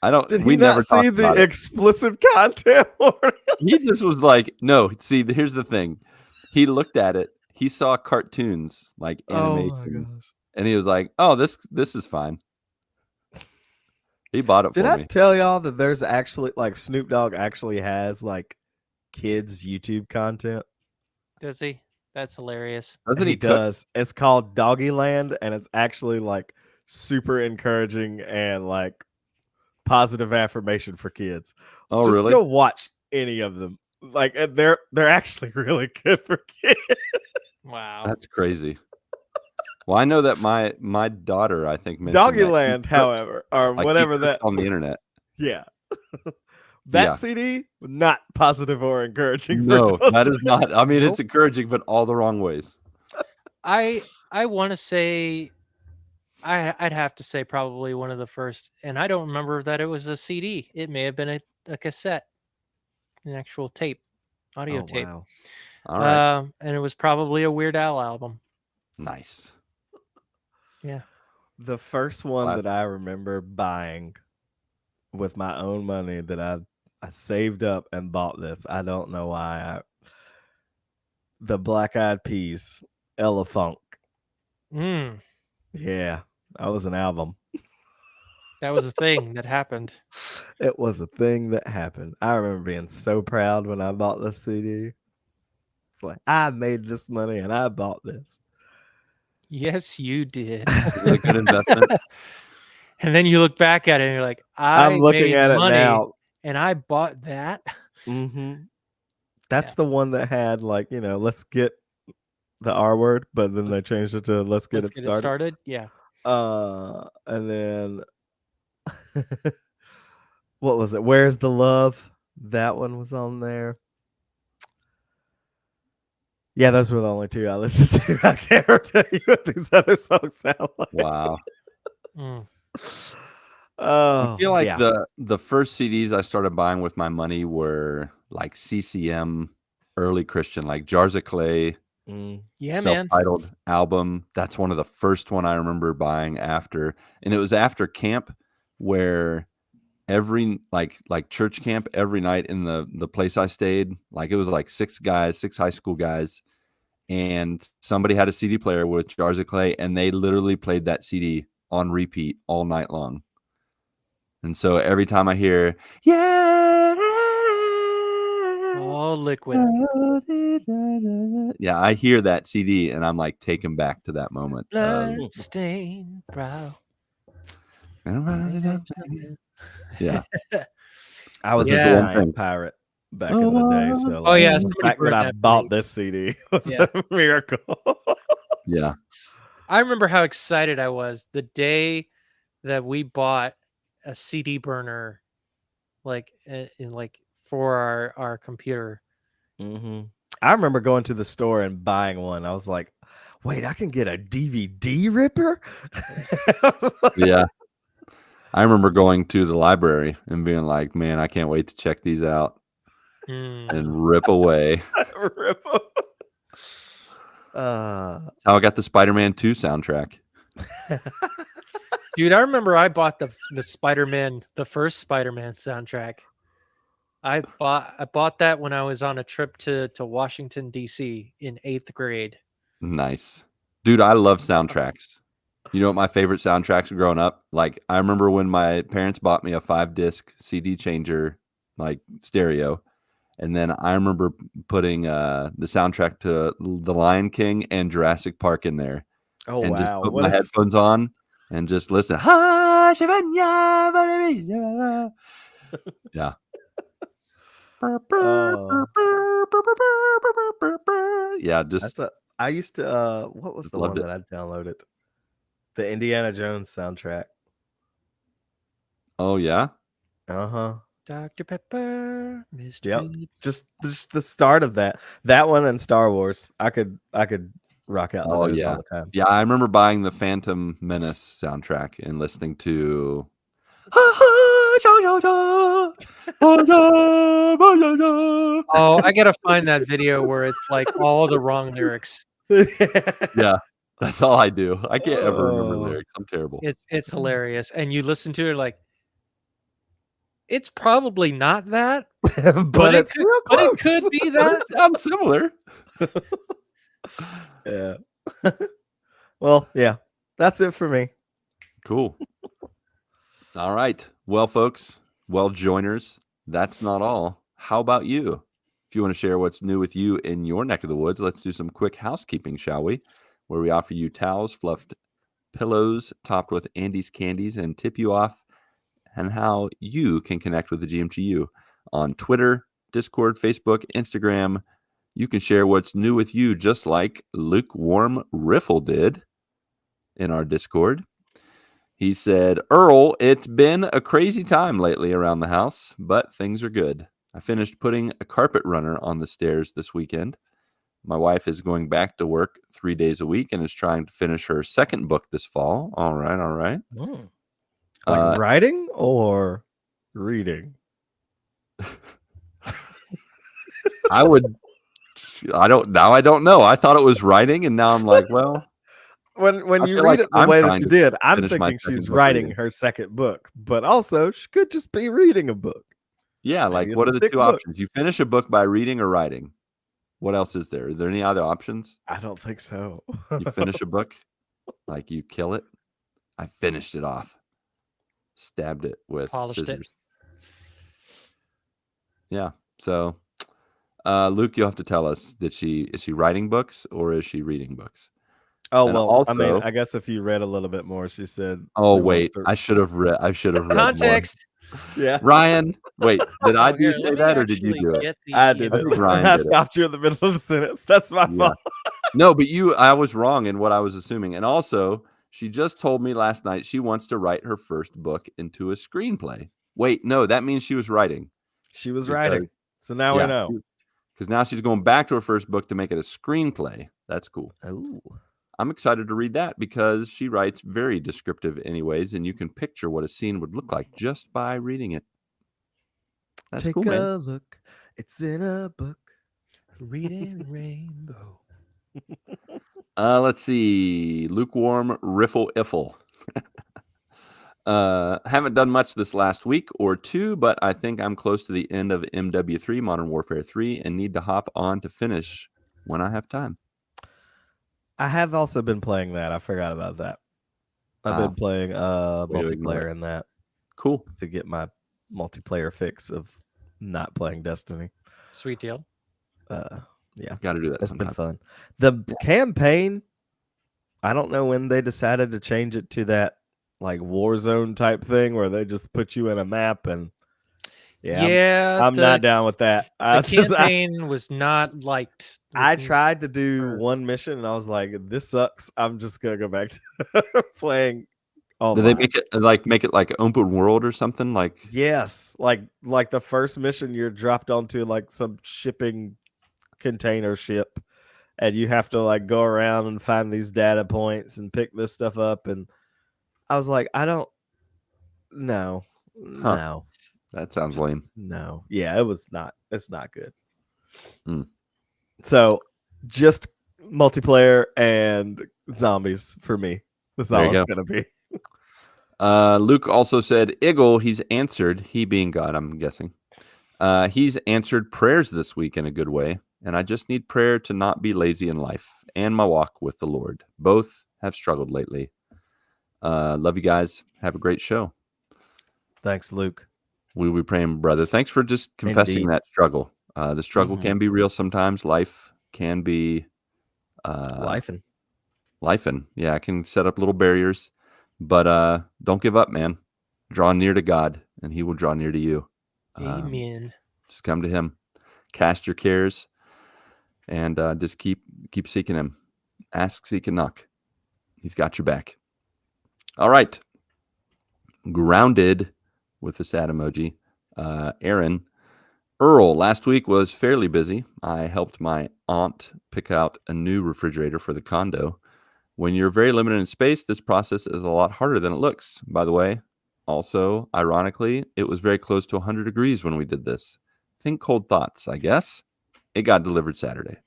I don't. Did we he never not see talked about the it. explicit content? He just was like, no. See, here's the thing. He looked at it. He saw cartoons like animation, and he was like, "Oh, this is fine." He bought it Did for I me. tell y'all that there's actually like Snoop Dogg actually has like kids YouTube content? Does he? That's hilarious. Doesn't He he cook? does. It's called Doggy Land, and it's actually like super encouraging and like positive affirmation for kids. Oh, Just really? go watch any of them. Like and they're actually really good for kids. Wow. That's crazy. Well, I know that my daughter, I think, mentioned Doggy that he Land, cooks, however, or like, he whatever cooks that on the internet. Yeah. That Yeah. CD, not positive or encouraging. For No, that children. is not. I mean, it's Nope. encouraging, but all the wrong ways. I want to say I'd have to say probably one of the first, and I don't remember that it was a CD. It may have been a cassette, an actual tape, audio tape. Wow. All right. And it was probably a Weird Al album. Nice. Yeah. The first one Wow. that I remember buying with my own money that I saved up and bought this. I don't know why. The Black Eyed Peas, Ella Funk. Mm, Yeah, that was an album. that was a thing that happened. It was a thing that happened. I remember being so proud when I bought this CD. It's like, I made this money and I bought this. Yes, you did. Is it a good investment? And then you look back at it and you're like, I'm looking made at it money now. and I bought that. Mm-hmm. That's the one that had like, let's get the R word, but then they changed it to let's get it started. Yeah. And then what was it? Where's the Love? That one was on there. Yeah, those were the only two I listened to. I can't tell you what these other songs sound like. Wow. Mm. Oh, I feel like yeah. the first CDs I started buying with my money were like CCM, early Christian, like Jars of Clay, Mm. Yeah, man. self-titled album. That's one of the first one I remember buying after, and it was after camp where every like church camp every night in the place I stayed, like it was like 6 high school guys, and somebody had a CD player with Jars of Clay, and they literally played that CD on repeat all night long. And so every time I hear, yeah, All liquid. yeah, I hear that CD and I'm like taken back to that moment of, Bloodstained brow. yeah. I was This is a the Yeah. one giant thing. pirate back in the day, so Oh, yeah, the somebody fact that burned I that for bought me. this CD was Yeah. a miracle. Yeah. I remember how excited I was the day that we bought a CD burner, like for our computer. hmm I remember going to the store and buying one. I was like, "Wait, I can get a DVD ripper." Yeah. I remember going to the library and being like, man, I can't wait to check these out Mm. and rip away. Ripper. That's how I got the Spider-Man 2 soundtrack. Dude, I remember I bought the Spider-Man, the first Spider-Man soundtrack. I bought that when I was on a trip to Washington D.C. in 8th grade. Nice. Dude, I love soundtracks. You know what my favorite soundtracks growing up? Like, I remember when my parents bought me a 5-disc CD changer, like stereo. And then I remember putting the soundtrack to The Lion King and Jurassic Park in there, Oh and just wow! put What my is? headphones on and just listen. Ha, Shivanya, Bonavija. Yeah. Oh, Yeah, just that's a. I used to. What was just the loved one it. that I downloaded? The Indiana Jones soundtrack. Oh, yeah? Uh huh. Dr. Pepper, Mr. Yep. Phillips. Just the start of that one and Star Wars. I could rock out to Oh, those all yeah. the time. Yeah, I remember buying the Phantom Menace soundtrack and listening to Oh, I gotta find that video where it's like all the wrong lyrics. Yeah, that's all I do. I can't ever remember Oh. lyrics. I'm terrible. It's hilarious, and you listen to it like it's probably not that, but it's real but close. it could be But that. it sounds similar. Yeah. Well, yeah. That's it for me. Cool. All right. Well, folks, joiners, that's not all. How about you? If you want to share what's new with you in your neck of the woods, let's do some quick housekeeping, shall we? Where we offer you towels, fluffed pillows topped with Andy's candies, and tip you off and how you can connect with the GMTU on Twitter, Discord, Facebook, Instagram. You can share what's new with you, just like Lukewarm Riffle did in our Discord. He said, Earl, it's been a crazy time lately around the house, but things are good. I finished putting a carpet runner on the stairs this weekend. My wife is going back to work 3 days a week and is trying to finish her second book this fall. All right, all right. Like writing or reading? I don't know. I thought it was writing, and now I'm like, well, When I you feel read like it the I'm way that trying you to did, I'm finish my thinking second she's book writing reading. her second book, but also she could just be reading a book. Yeah, Maybe like it's what a are the thick two book. options? You finish a book by reading or writing. What else is there? Are there any other options? I don't think so. You finish a book, like you kill it. I finished it off. Stabbed it with Polished it. scissors. Yeah. So, Luke, you'll have to tell us. Is she writing books or is she reading books? Oh, And well, I mean, also, I guess if you read a little bit more, she said. oh there was wait, cer- I should have read more. Context. Yeah, Ryan, wait, did I Oh, here, say let me that or did you actually do it? get the I did I it. think Ryan I did it. stopped you in the middle of the sentence. That's my Yeah. fault. No, but I was wrong in what I was assuming. And also, she just told me last night she wants to write her first book into a screenplay. Wait, no, that means she was writing. She was Because, writing, so now we know. Because now she's going back to her first book to make it a screenplay. That's cool. Ooh. I'm excited to read that because she writes very descriptive anyways, and you can picture what a scene would look like just by reading it. That's Take cool, man. a look. It's in a book. Reading Rainbow. Let's see. Lukewarm Riffle Iffle. Haven't done much this last week or two, but I think I'm close to the end of MW3 Modern Warfare 3 and need to hop on to finish when I have time. I have also been playing that. I forgot about that. I've been playing Way to ignore multiplayer in that Cool. to get my multiplayer fix of not playing Destiny. Sweet deal. Yeah, Got to do that it's sometime. been fun. The campaign, I don't know when they decided to change it to that like Warzone type thing where they just put you in a map and I'm not down with that. The campaign was not liked. I tried to do one mission and I was like, this sucks. I'm just gonna go back to playing. Did they make it like open world or something? Like yes, like the first mission you're dropped onto like some shipping container ship, and you have to like go around and find these data points and pick this stuff up. And I was like, I don't no. That sounds lame. No. Yeah, it's not good. Mm. So just multiplayer and zombies for me. That's all it's gonna be. Luke also said, Eagle, he's answered, he being God, I'm guessing. He's answered prayers this week in a good way, and I just need prayer to not be lazy in life and my walk with the Lord. Both have struggled lately. Love you guys. Have a great show. Thanks, Luke. We'll be praying, brother. Thanks for just confessing that struggle. The struggle can be real sometimes. Life can be lifing. Yeah, it can set up little barriers. But don't give up, man. Draw near to God, and he will draw near to you. Amen. Just come to him. Cast your cares, and just keep seeking him. Ask, seek, and knock. He's got your back. All right. Grounded with the sad emoji. Aaron. Earl, last week was fairly busy. I helped my aunt pick out a new refrigerator for the condo. When you're very limited in space, this process is a lot harder than it looks, by the way. Also, ironically, it was very close to 100 degrees when we did this. Think cold thoughts, I guess. It got delivered Saturday.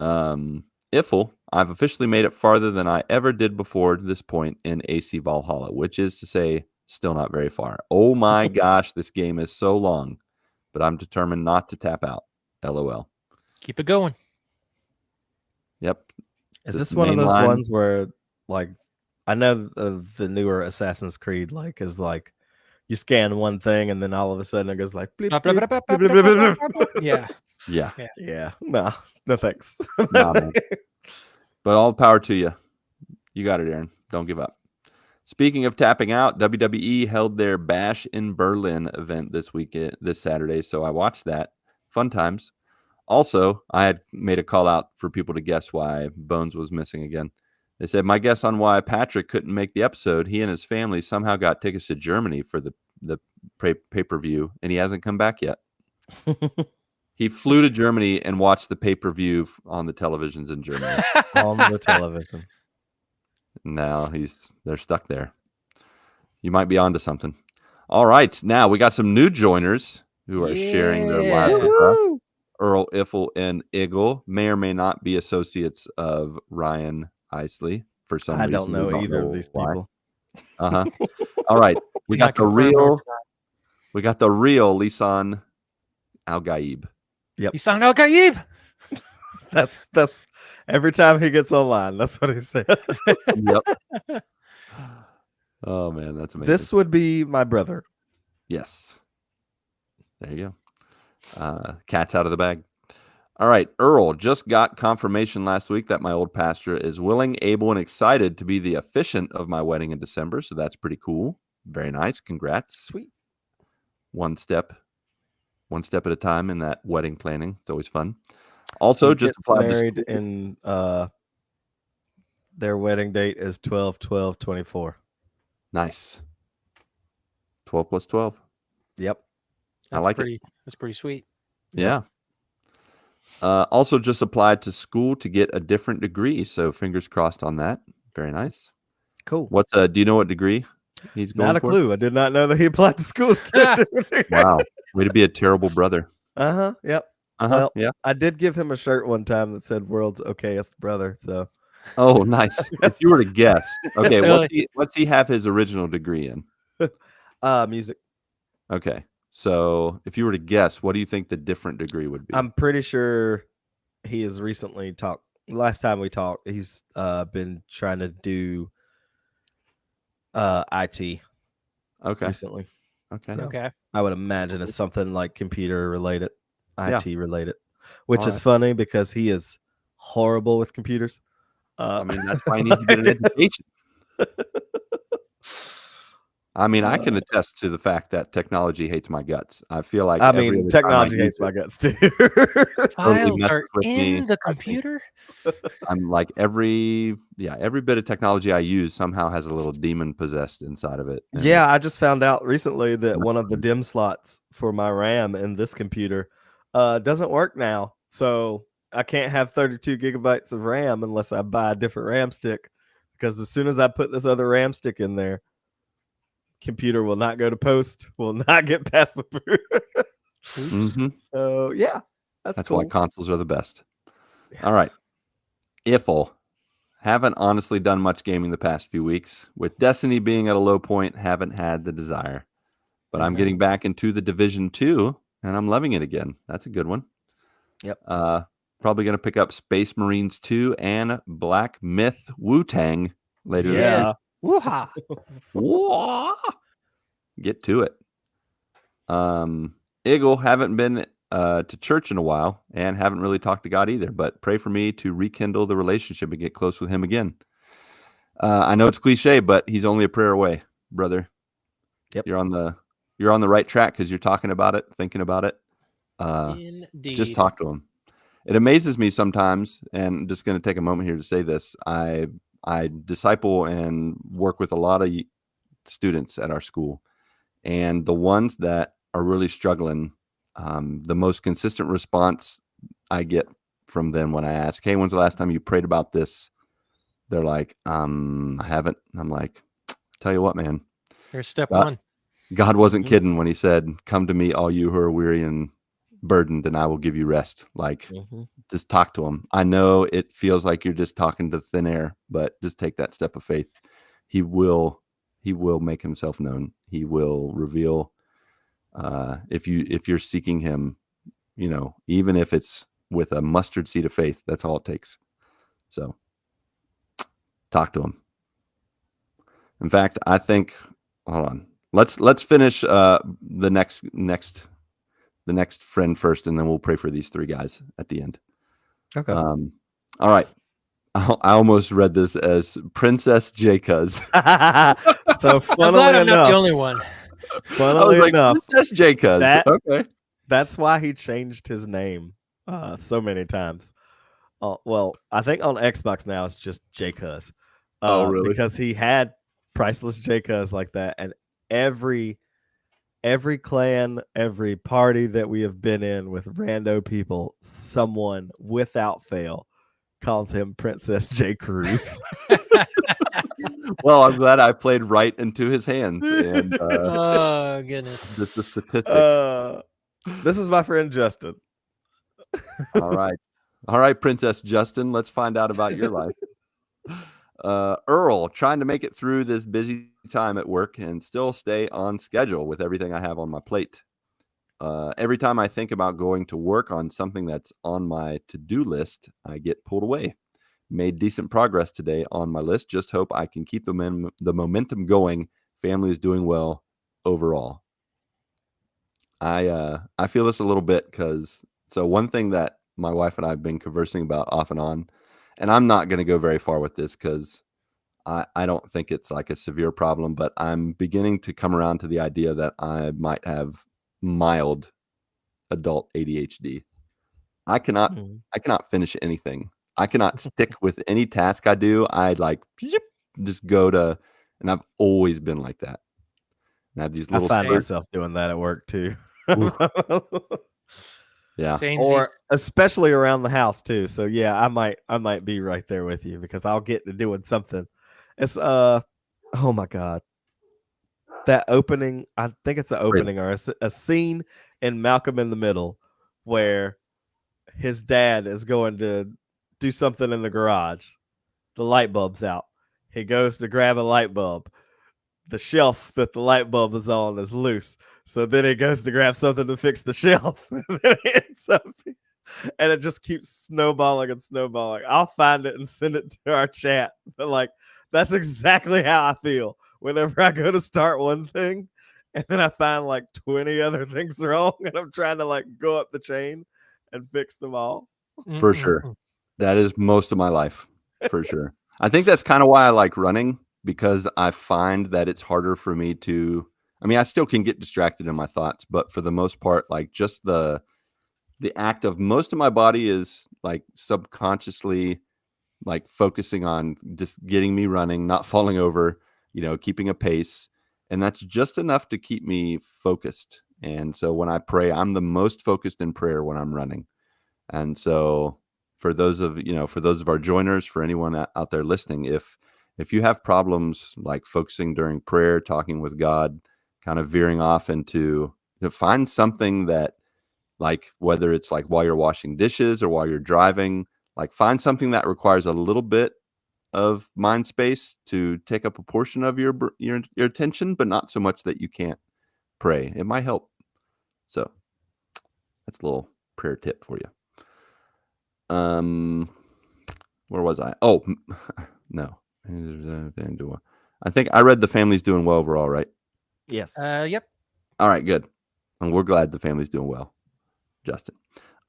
Iffle, I've officially made it farther than I ever did before this point in AC Valhalla, which is to say, still not very far. Oh my gosh, this game is so long, but I'm determined not to tap out. LOL. Keep it going. Yep. Is this one of those ones where, like, I know the newer Assassin's Creed, like, is like you scan one thing and then all of a sudden it goes like, bleep, bleep, bleep, bleep, bleep. Yeah. No thanks. Nah, man. But all power to you. You got it, Aaron. Don't give up. Speaking of tapping out, WWE held their Bash in Berlin event this Saturday, so I watched that. Fun times. Also, I had made a call out for people to guess why Bones was missing again. They said, my guess on why Patrick couldn't make the episode, he and his family somehow got tickets to Germany for the pay-per-view, and he hasn't come back yet. He flew to Germany and watched the pay-per-view on the televisions in Germany. On the television. Now they're stuck there. You might be onto something. All right, now we got some new joiners who are sharing their lives with us. Earl, Iffle, and Eagle may or may not be associates of Ryan Isley for some reason. I don't know either of these people. All right. We got the real Lisan Al-Gaib. Yep. Lisan Al-Gaib. That's every time he gets online, that's what he said. Yep. Oh man, that's amazing. This would be my brother. Yes. There you go. Cat's out of the bag. All right. Earl just got confirmation last week that my old pastor is willing, able, and excited to be the officiant of my wedding in December. So that's pretty cool. Very nice. Congrats. Sweet. One step at a time in that wedding planning. It's always fun. Also, he just gets married in their wedding date is 12/12/24. Nice. 12 plus 12. Yep. I like it. That's pretty sweet. Yeah. Also just applied to school to get a different degree. So fingers crossed on that. Very nice. Cool. What's do you know what degree he's going Not a for? clue. I did not know that he applied to school. Wow. Way to be a terrible brother. Yep. Uh-huh. Well, yeah. I did give him a shirt one time that said "World's okayest brother." So, Oh, nice. If you were to guess. Okay, Really? what's he have his original degree in? music. Okay. So if you were to guess, what do you think the different degree would be? I'm pretty sure he has recently talked. Last time we talked, he's been trying to do IT Okay. recently. Okay. So Okay. I would imagine it's something like computer related, Yeah. IT related, which All is right. funny because he is horrible with computers. I mean, that's why he needs to get an education. I mean, I can attest to the fact that technology hates my guts. I feel like every other time technology I hates use my it, guts too. totally Files messes are with me. in the I think computer. I'm like every bit of technology I use somehow has a little demon possessed inside of it. and Yeah, I just found out recently that Not one of the fun. DIMM slots for my RAM in this computer doesn't work now. So I can't have 32 gigabytes of RAM unless I buy a different RAM stick. Because as soon as I put this other RAM stick in there, computer will not go to post, will not get past the boot. Oops. Mhm. So yeah, that's That's cool. why consoles are the best. Yeah. All right. Ifl. Haven't honestly done much gaming the past few weeks. With Destiny being at a low point, haven't had the desire. But I'm Mhm. getting back into the Division 2, and I'm loving it again. That's a good one. Yep. Probably going to pick up Space Marines 2 and Black Myth Wu-Tang later this week. Yeah. Woo-ha. Whoa! Get to it. Eagle, haven't been to church in a while and haven't really talked to God either, but pray for me to rekindle the relationship and get close with him again. I know it's cliche, but he's only a prayer away, brother. Yep. You're on the right track because you're talking about it, thinking about it. Indeed. Just talk to him. It amazes me sometimes, and I'm just going to take a moment here to say this. I disciple and work with a lot of students at our school, and the ones that are really struggling, the most consistent response I get from them when I ask, "Hey, when's the last time you prayed about this?" They're like, "I haven't." And I'm like, "Tell you what, man, Here's step God, one. God wasn't Mhm. kidding when he said, 'Come to me, all you who are weary and burdened, and I will give you rest.'" Like, Mhm. just talk to him. I know it feels like you're just talking to thin air, but just take that step of faith. He will make himself known. He will reveal, if you're seeking him, even if it's with a mustard seed of faith, that's all it takes. So talk to him. In fact, I think, hold on. Let's finish the next friend first, and then we'll pray for these three guys at the end. Okay. All right. I almost read this as Princess J-Cuz. So I'm glad funnily I'm not the enough, only one. I funnily was like, enough, Princess J-Cuz. that Okay. that's why he changed his name so many times. Well, I think on Xbox now it's just J-Cuz. Oh, really? Because he had priceless J-Cuz like that, and every clan, every party that we have been in with rando people, someone without fail calls him Princess J. Cruz. Well, I'm glad I played right into his hands, and Oh goodness. just the statistics. This is my friend Justin. All right, Princess Justin. Let's find out about your life. Earl, trying to make it through this busy time at work and still stay on schedule with everything I have on my plate. Every time I think about going to work on something that's on my to-do list, I get pulled away. Made decent progress today on my list. Just hope I can keep the momentum going. Family is doing well overall. I feel this a little bit because one thing that my wife and I have been conversing about off and on, and I'm not going to go very far with this because I don't think it's like a severe problem, but I'm beginning to come around to the idea that I might have mild adult ADHD. I cannot finish anything. I cannot stick with any task I do. I just go to, and I've always been like that. And I have these I little find spurts. myself doing that at work too. Oof. Yeah. Samesies. or especially around the house too. So yeah, I might be right there with you because I'll get to doing something. It's oh my god, that opening. I think it's an opening or a scene in Malcolm in the Middle where his dad is going to do something in the garage. The light bulb's out. He goes to grab a light bulb. The shelf that the light bulb is on is loose. So then he goes to grab something to fix the shelf. And then it ends up, and it just keeps snowballing and snowballing. I'll find it and send it to our chat. But like, that's exactly how I feel whenever I go to start one thing and then I find like 20 other things wrong and I'm trying to like go up the chain and fix them all. For sure. That is most of my life, for sure. I think that's kind of why I like running, because I find that it's harder for me to, I mean, I still can get distracted in my thoughts, but for the most part, like just the act of most of my body is like subconsciously like focusing on just getting me running, not falling over, keeping a pace. And that's just enough to keep me focused. And so when I pray, I'm the most focused in prayer when I'm running. And so for those of our joiners, for anyone out there listening, if you have problems like focusing during prayer, talking with God, kind of veering off into, to find something that, like, whether it's like while you're washing dishes or while you're driving, like find something that requires a little bit of mind space to take up a portion of your attention, but not so much that you can't pray. It might help. So that's a little prayer tip for you. Where was I? Oh, no. I think I read the family's doing well overall, right? Yes. Yep. All right, good. And we're glad the family's doing well. Justin.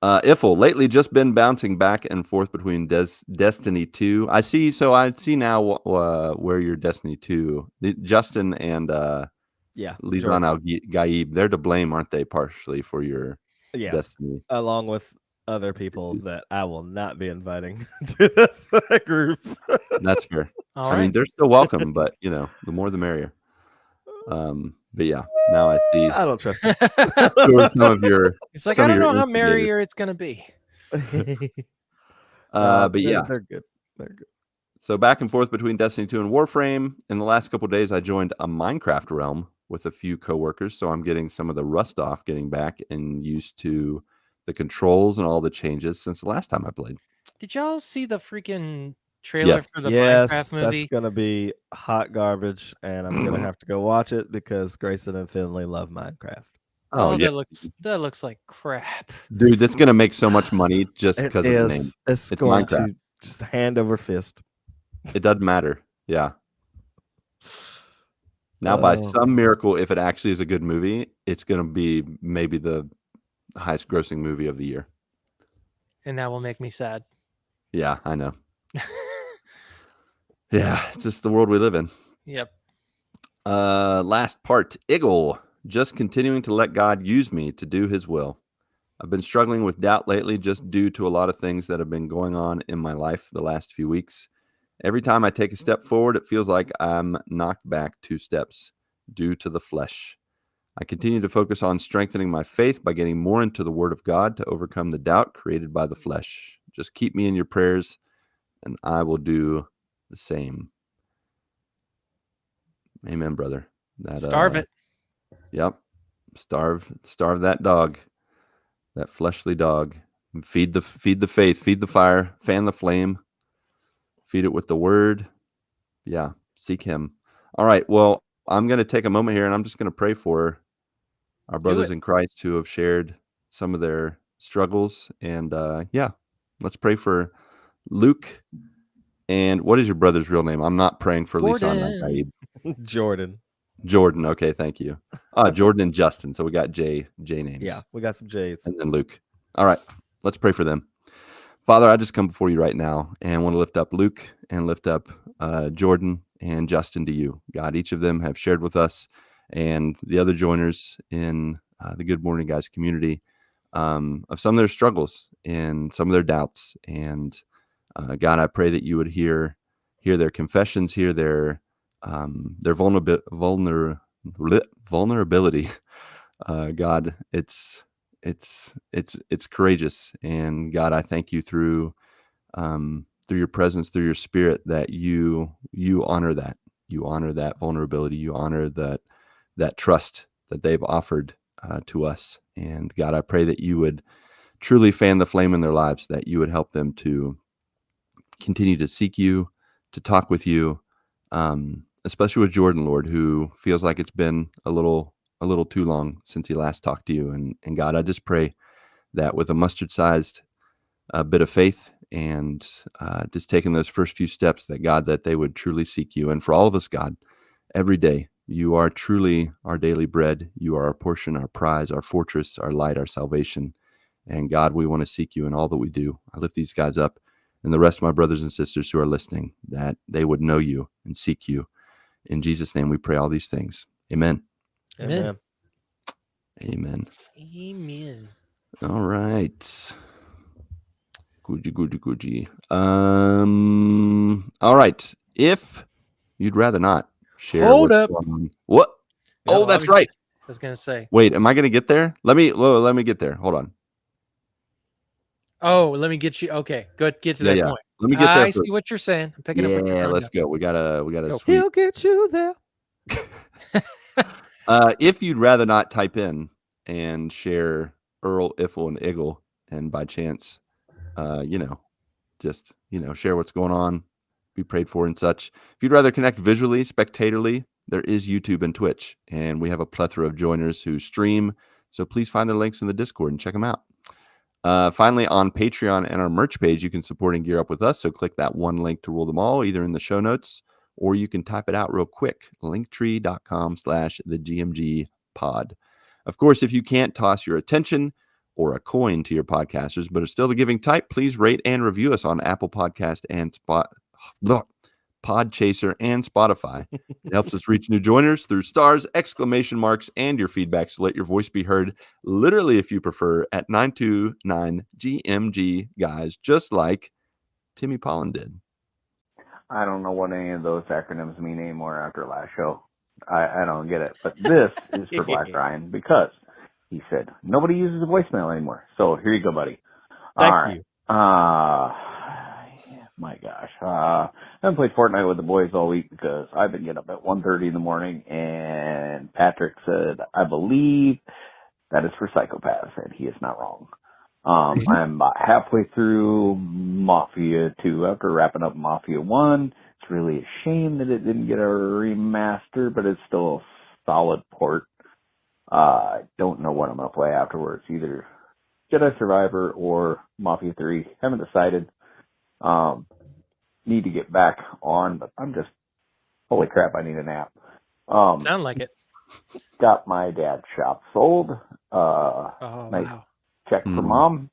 Iffle, lately just been bouncing back and forth between Destiny 2. I see now where your Destiny 2. Justin and Lisan Al-Gaib, they're to blame, aren't they, partially for your Destiny? Along with other people that I will not be inviting to this group. That's fair. All I mean, right. they're still welcome, but the more the merrier. But yeah, now I see. I don't trust them. Some of your. It's like, some I of don't your know how instigators. merrier it's going to be. But yeah, they're good. They're good. So back and forth between Destiny 2 and Warframe. In the last couple of days, I joined a Minecraft realm with a few coworkers, so I'm getting some of the rust off, getting back and used to the controls and all the changes since the last time I played. Did y'all see the freaking trailer Yes. for the Yes, Minecraft movie? that's gonna be hot garbage, and I'm gonna have to go watch it because Grayson and Finley love Minecraft. Oh, yeah. That looks like crap. Dude, that's going to make so much money just It because of the name. is. It's It's going Minecraft. to just hand over fist. It doesn't matter. Yeah. Now, by some miracle, if it actually is a good movie, it's going to be maybe the highest grossing movie of the year. And that will make me sad. Yeah, I know. Yeah, it's just the world we live in. Yep. Last part, Iggle. Just continuing to let God use me to do his will. I've been struggling with doubt lately just due to a lot of things that have been going on in my life the last few weeks. Every time I take a step forward, it feels like I'm knocked back 2 steps due to the flesh. I continue to focus on strengthening my faith by getting more into the Word of God to overcome the doubt created by the flesh. Just keep me in your prayers, and I will do the same. Amen, brother. Starve it. Yep. Starve that dog, that fleshly dog. Feed the faith, feed the fire, fan the flame, feed it with the word. Yeah, seek him. All right. Well, I'm going to take a moment here and I'm just going to pray for our brothers in Christ who have shared some of their struggles. And let's pray for Luke. And what is your brother's real name? I'm not praying for Lisan. Jordan. Okay, thank you. Jordan and Justin. So we got J names. Yeah, we got some J's. And then Luke. All right, let's pray for them. Father, I just come before you right now and want to lift up Luke and lift up Jordan and Justin to you. God, each of them have shared with us and the other joiners in the Good Morning Guys community of some of their struggles and some of their doubts. And God, I pray that you would hear their confessions, hear their vulnerability. God, it's it's courageous. And God, I thank you through your presence, through your spirit, that you honor that. You honor that vulnerability. You honor that trust that they've offered to us. And God, I pray that you would truly fan the flame in their lives, that you would help them to continue to seek you, to talk with you, especially with Jordan, Lord, who feels like it's been a little too long since he last talked to you. And God, I just pray that with a mustard-sized bit of faith and just taking those first few steps, that God, that they would truly seek you. And for all of us, God, every day, you are truly our daily bread. You are our portion, our prize, our fortress, our light, our salvation. And God, we want to seek you in all that we do. I lift these guys up and the rest of my brothers and sisters who are listening, that they would know you and seek you. In Jesus' name, we pray all these things. Amen. Amen. Amen. Amen. All right. Gucci. All right. If you'd rather not share. Hold up. What? No, Oh, that's obviously- right. I was gonna say. Wait, am I going to get there? Let me get there. Hold on. Oh, let me get you. Okay, good. Get to that point. Let me get there. I see what you're saying. I'm picking up. What you're Yeah, throwing let's down. go. We got a Go. sweet. He'll get you there. If you'd rather not type in and share Earl, Iffle, and Iggle, and by chance, just share what's going on, be prayed for and such. If you'd rather connect visually, spectatorly, there is YouTube and Twitch, and we have a plethora of joiners who stream. So please find their links in the Discord and check them out. Finally, on Patreon and our merch page, you can support and gear up with us. So click that one link to rule them all, either in the show notes, or you can type it out real quick, linktree.com/thegmgpod. Of course, if you can't toss your attention or a coin to your podcasters, but are still the giving type, please rate and review us on Apple Podcast and Podchaser and Spotify. It helps us reach new joiners through stars, exclamation marks, and your feedback, so let your voice be heard, literally if you prefer, at 929 GMG guys, just like Timmy Pollen did. I don't know what any of those acronyms mean anymore after last show. I don't get it. But this is for Black Ryan, because he said nobody uses a voicemail anymore. So here you go, buddy. Thank you. My gosh. I haven't played Fortnite with the boys all week because I've been getting up at 1:30 in the morning, and Patrick said, I believe that is for psychopaths, and he is not wrong. I'm about halfway through Mafia 2 after wrapping up Mafia 1. It's really a shame that it didn't get a remaster, but it's still a solid port. I don't know what I'm going to play afterwards, either Jedi Survivor or Mafia 3. Haven't decided. Need to get back on, but I'm just, holy crap, I need a nap. Sound like it. Got my dad's shop sold. Oh, Nice wow. check for mom.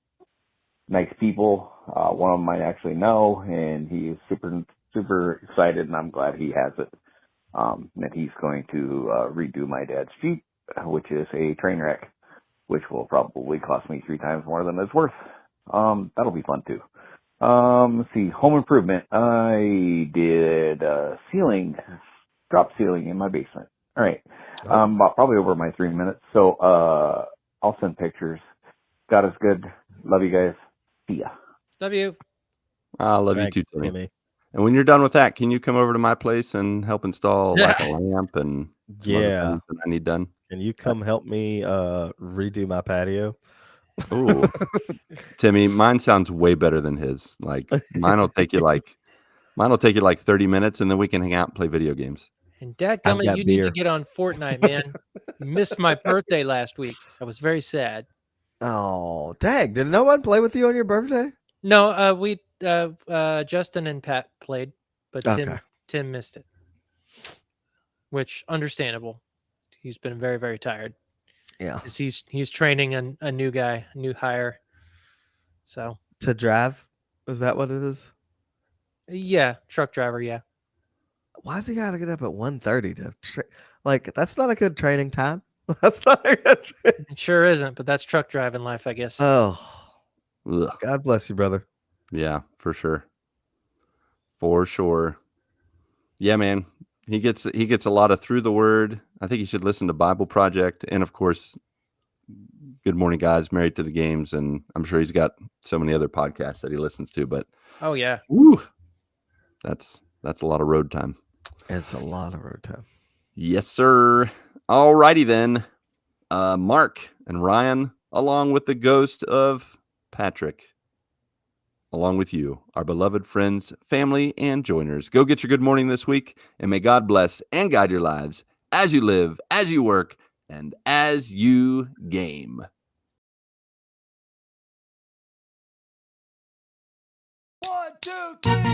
Nice people. One of them I actually know, and he is super excited, and I'm glad he has it. That he's going to redo my dad's Jeep, which is a train wreck, which will probably cost me 3 times more than it's worth. That'll be fun too. Let's see, home improvement. I did drop ceiling in my basement. All right. About probably over my 3 minutes. So I'll send pictures. God is good. Love you guys. See ya. Love you. I love Thanks, you too, Timmy. Timmy. And when you're done with that, can you come over to my place and help install like a lamp and some other Yeah. things that I need done? Can you come help me redo my patio? Oh, Timmy, mine sounds way better than his. Like mine will take you like 30 minutes, and then we can hang out and play video games. And I've dadgummit, got you need to beer. get on Fortnite, man. You missed my birthday last week. I was very sad. Oh, dang. Did no one play with you on your birthday? No, we Justin and Pat played, but Okay. Tim missed it. Which understandable. He's been very, very tired. Yeah. 'Cause he's training a new guy, a new hire. So To drive? Is that what it is? yeah, truck driver, yeah. Why does he got to get up at 1:30 to like, that's not a good training time. That's not a good It sure isn't, but that's truck driving life, I guess. Oh, Ugh. God bless you, brother. Yeah, for sure. For sure. Yeah, man. He gets a lot of through the word. I think you should listen to Bible Project, and of course, Good Morning Guys, Married to the Games, and I'm sure he's got so many other podcasts that he listens to. But Oh yeah. woo, that's a lot of road time. It's a lot of road time. Yes, sir. All righty then. Mark and Ryan, along with the ghost of Patrick, along with you, our beloved friends, family, and joiners. Go get your good morning this week, and may God bless and guide your lives as you live, as you work, and as you game. 1, 2, 3.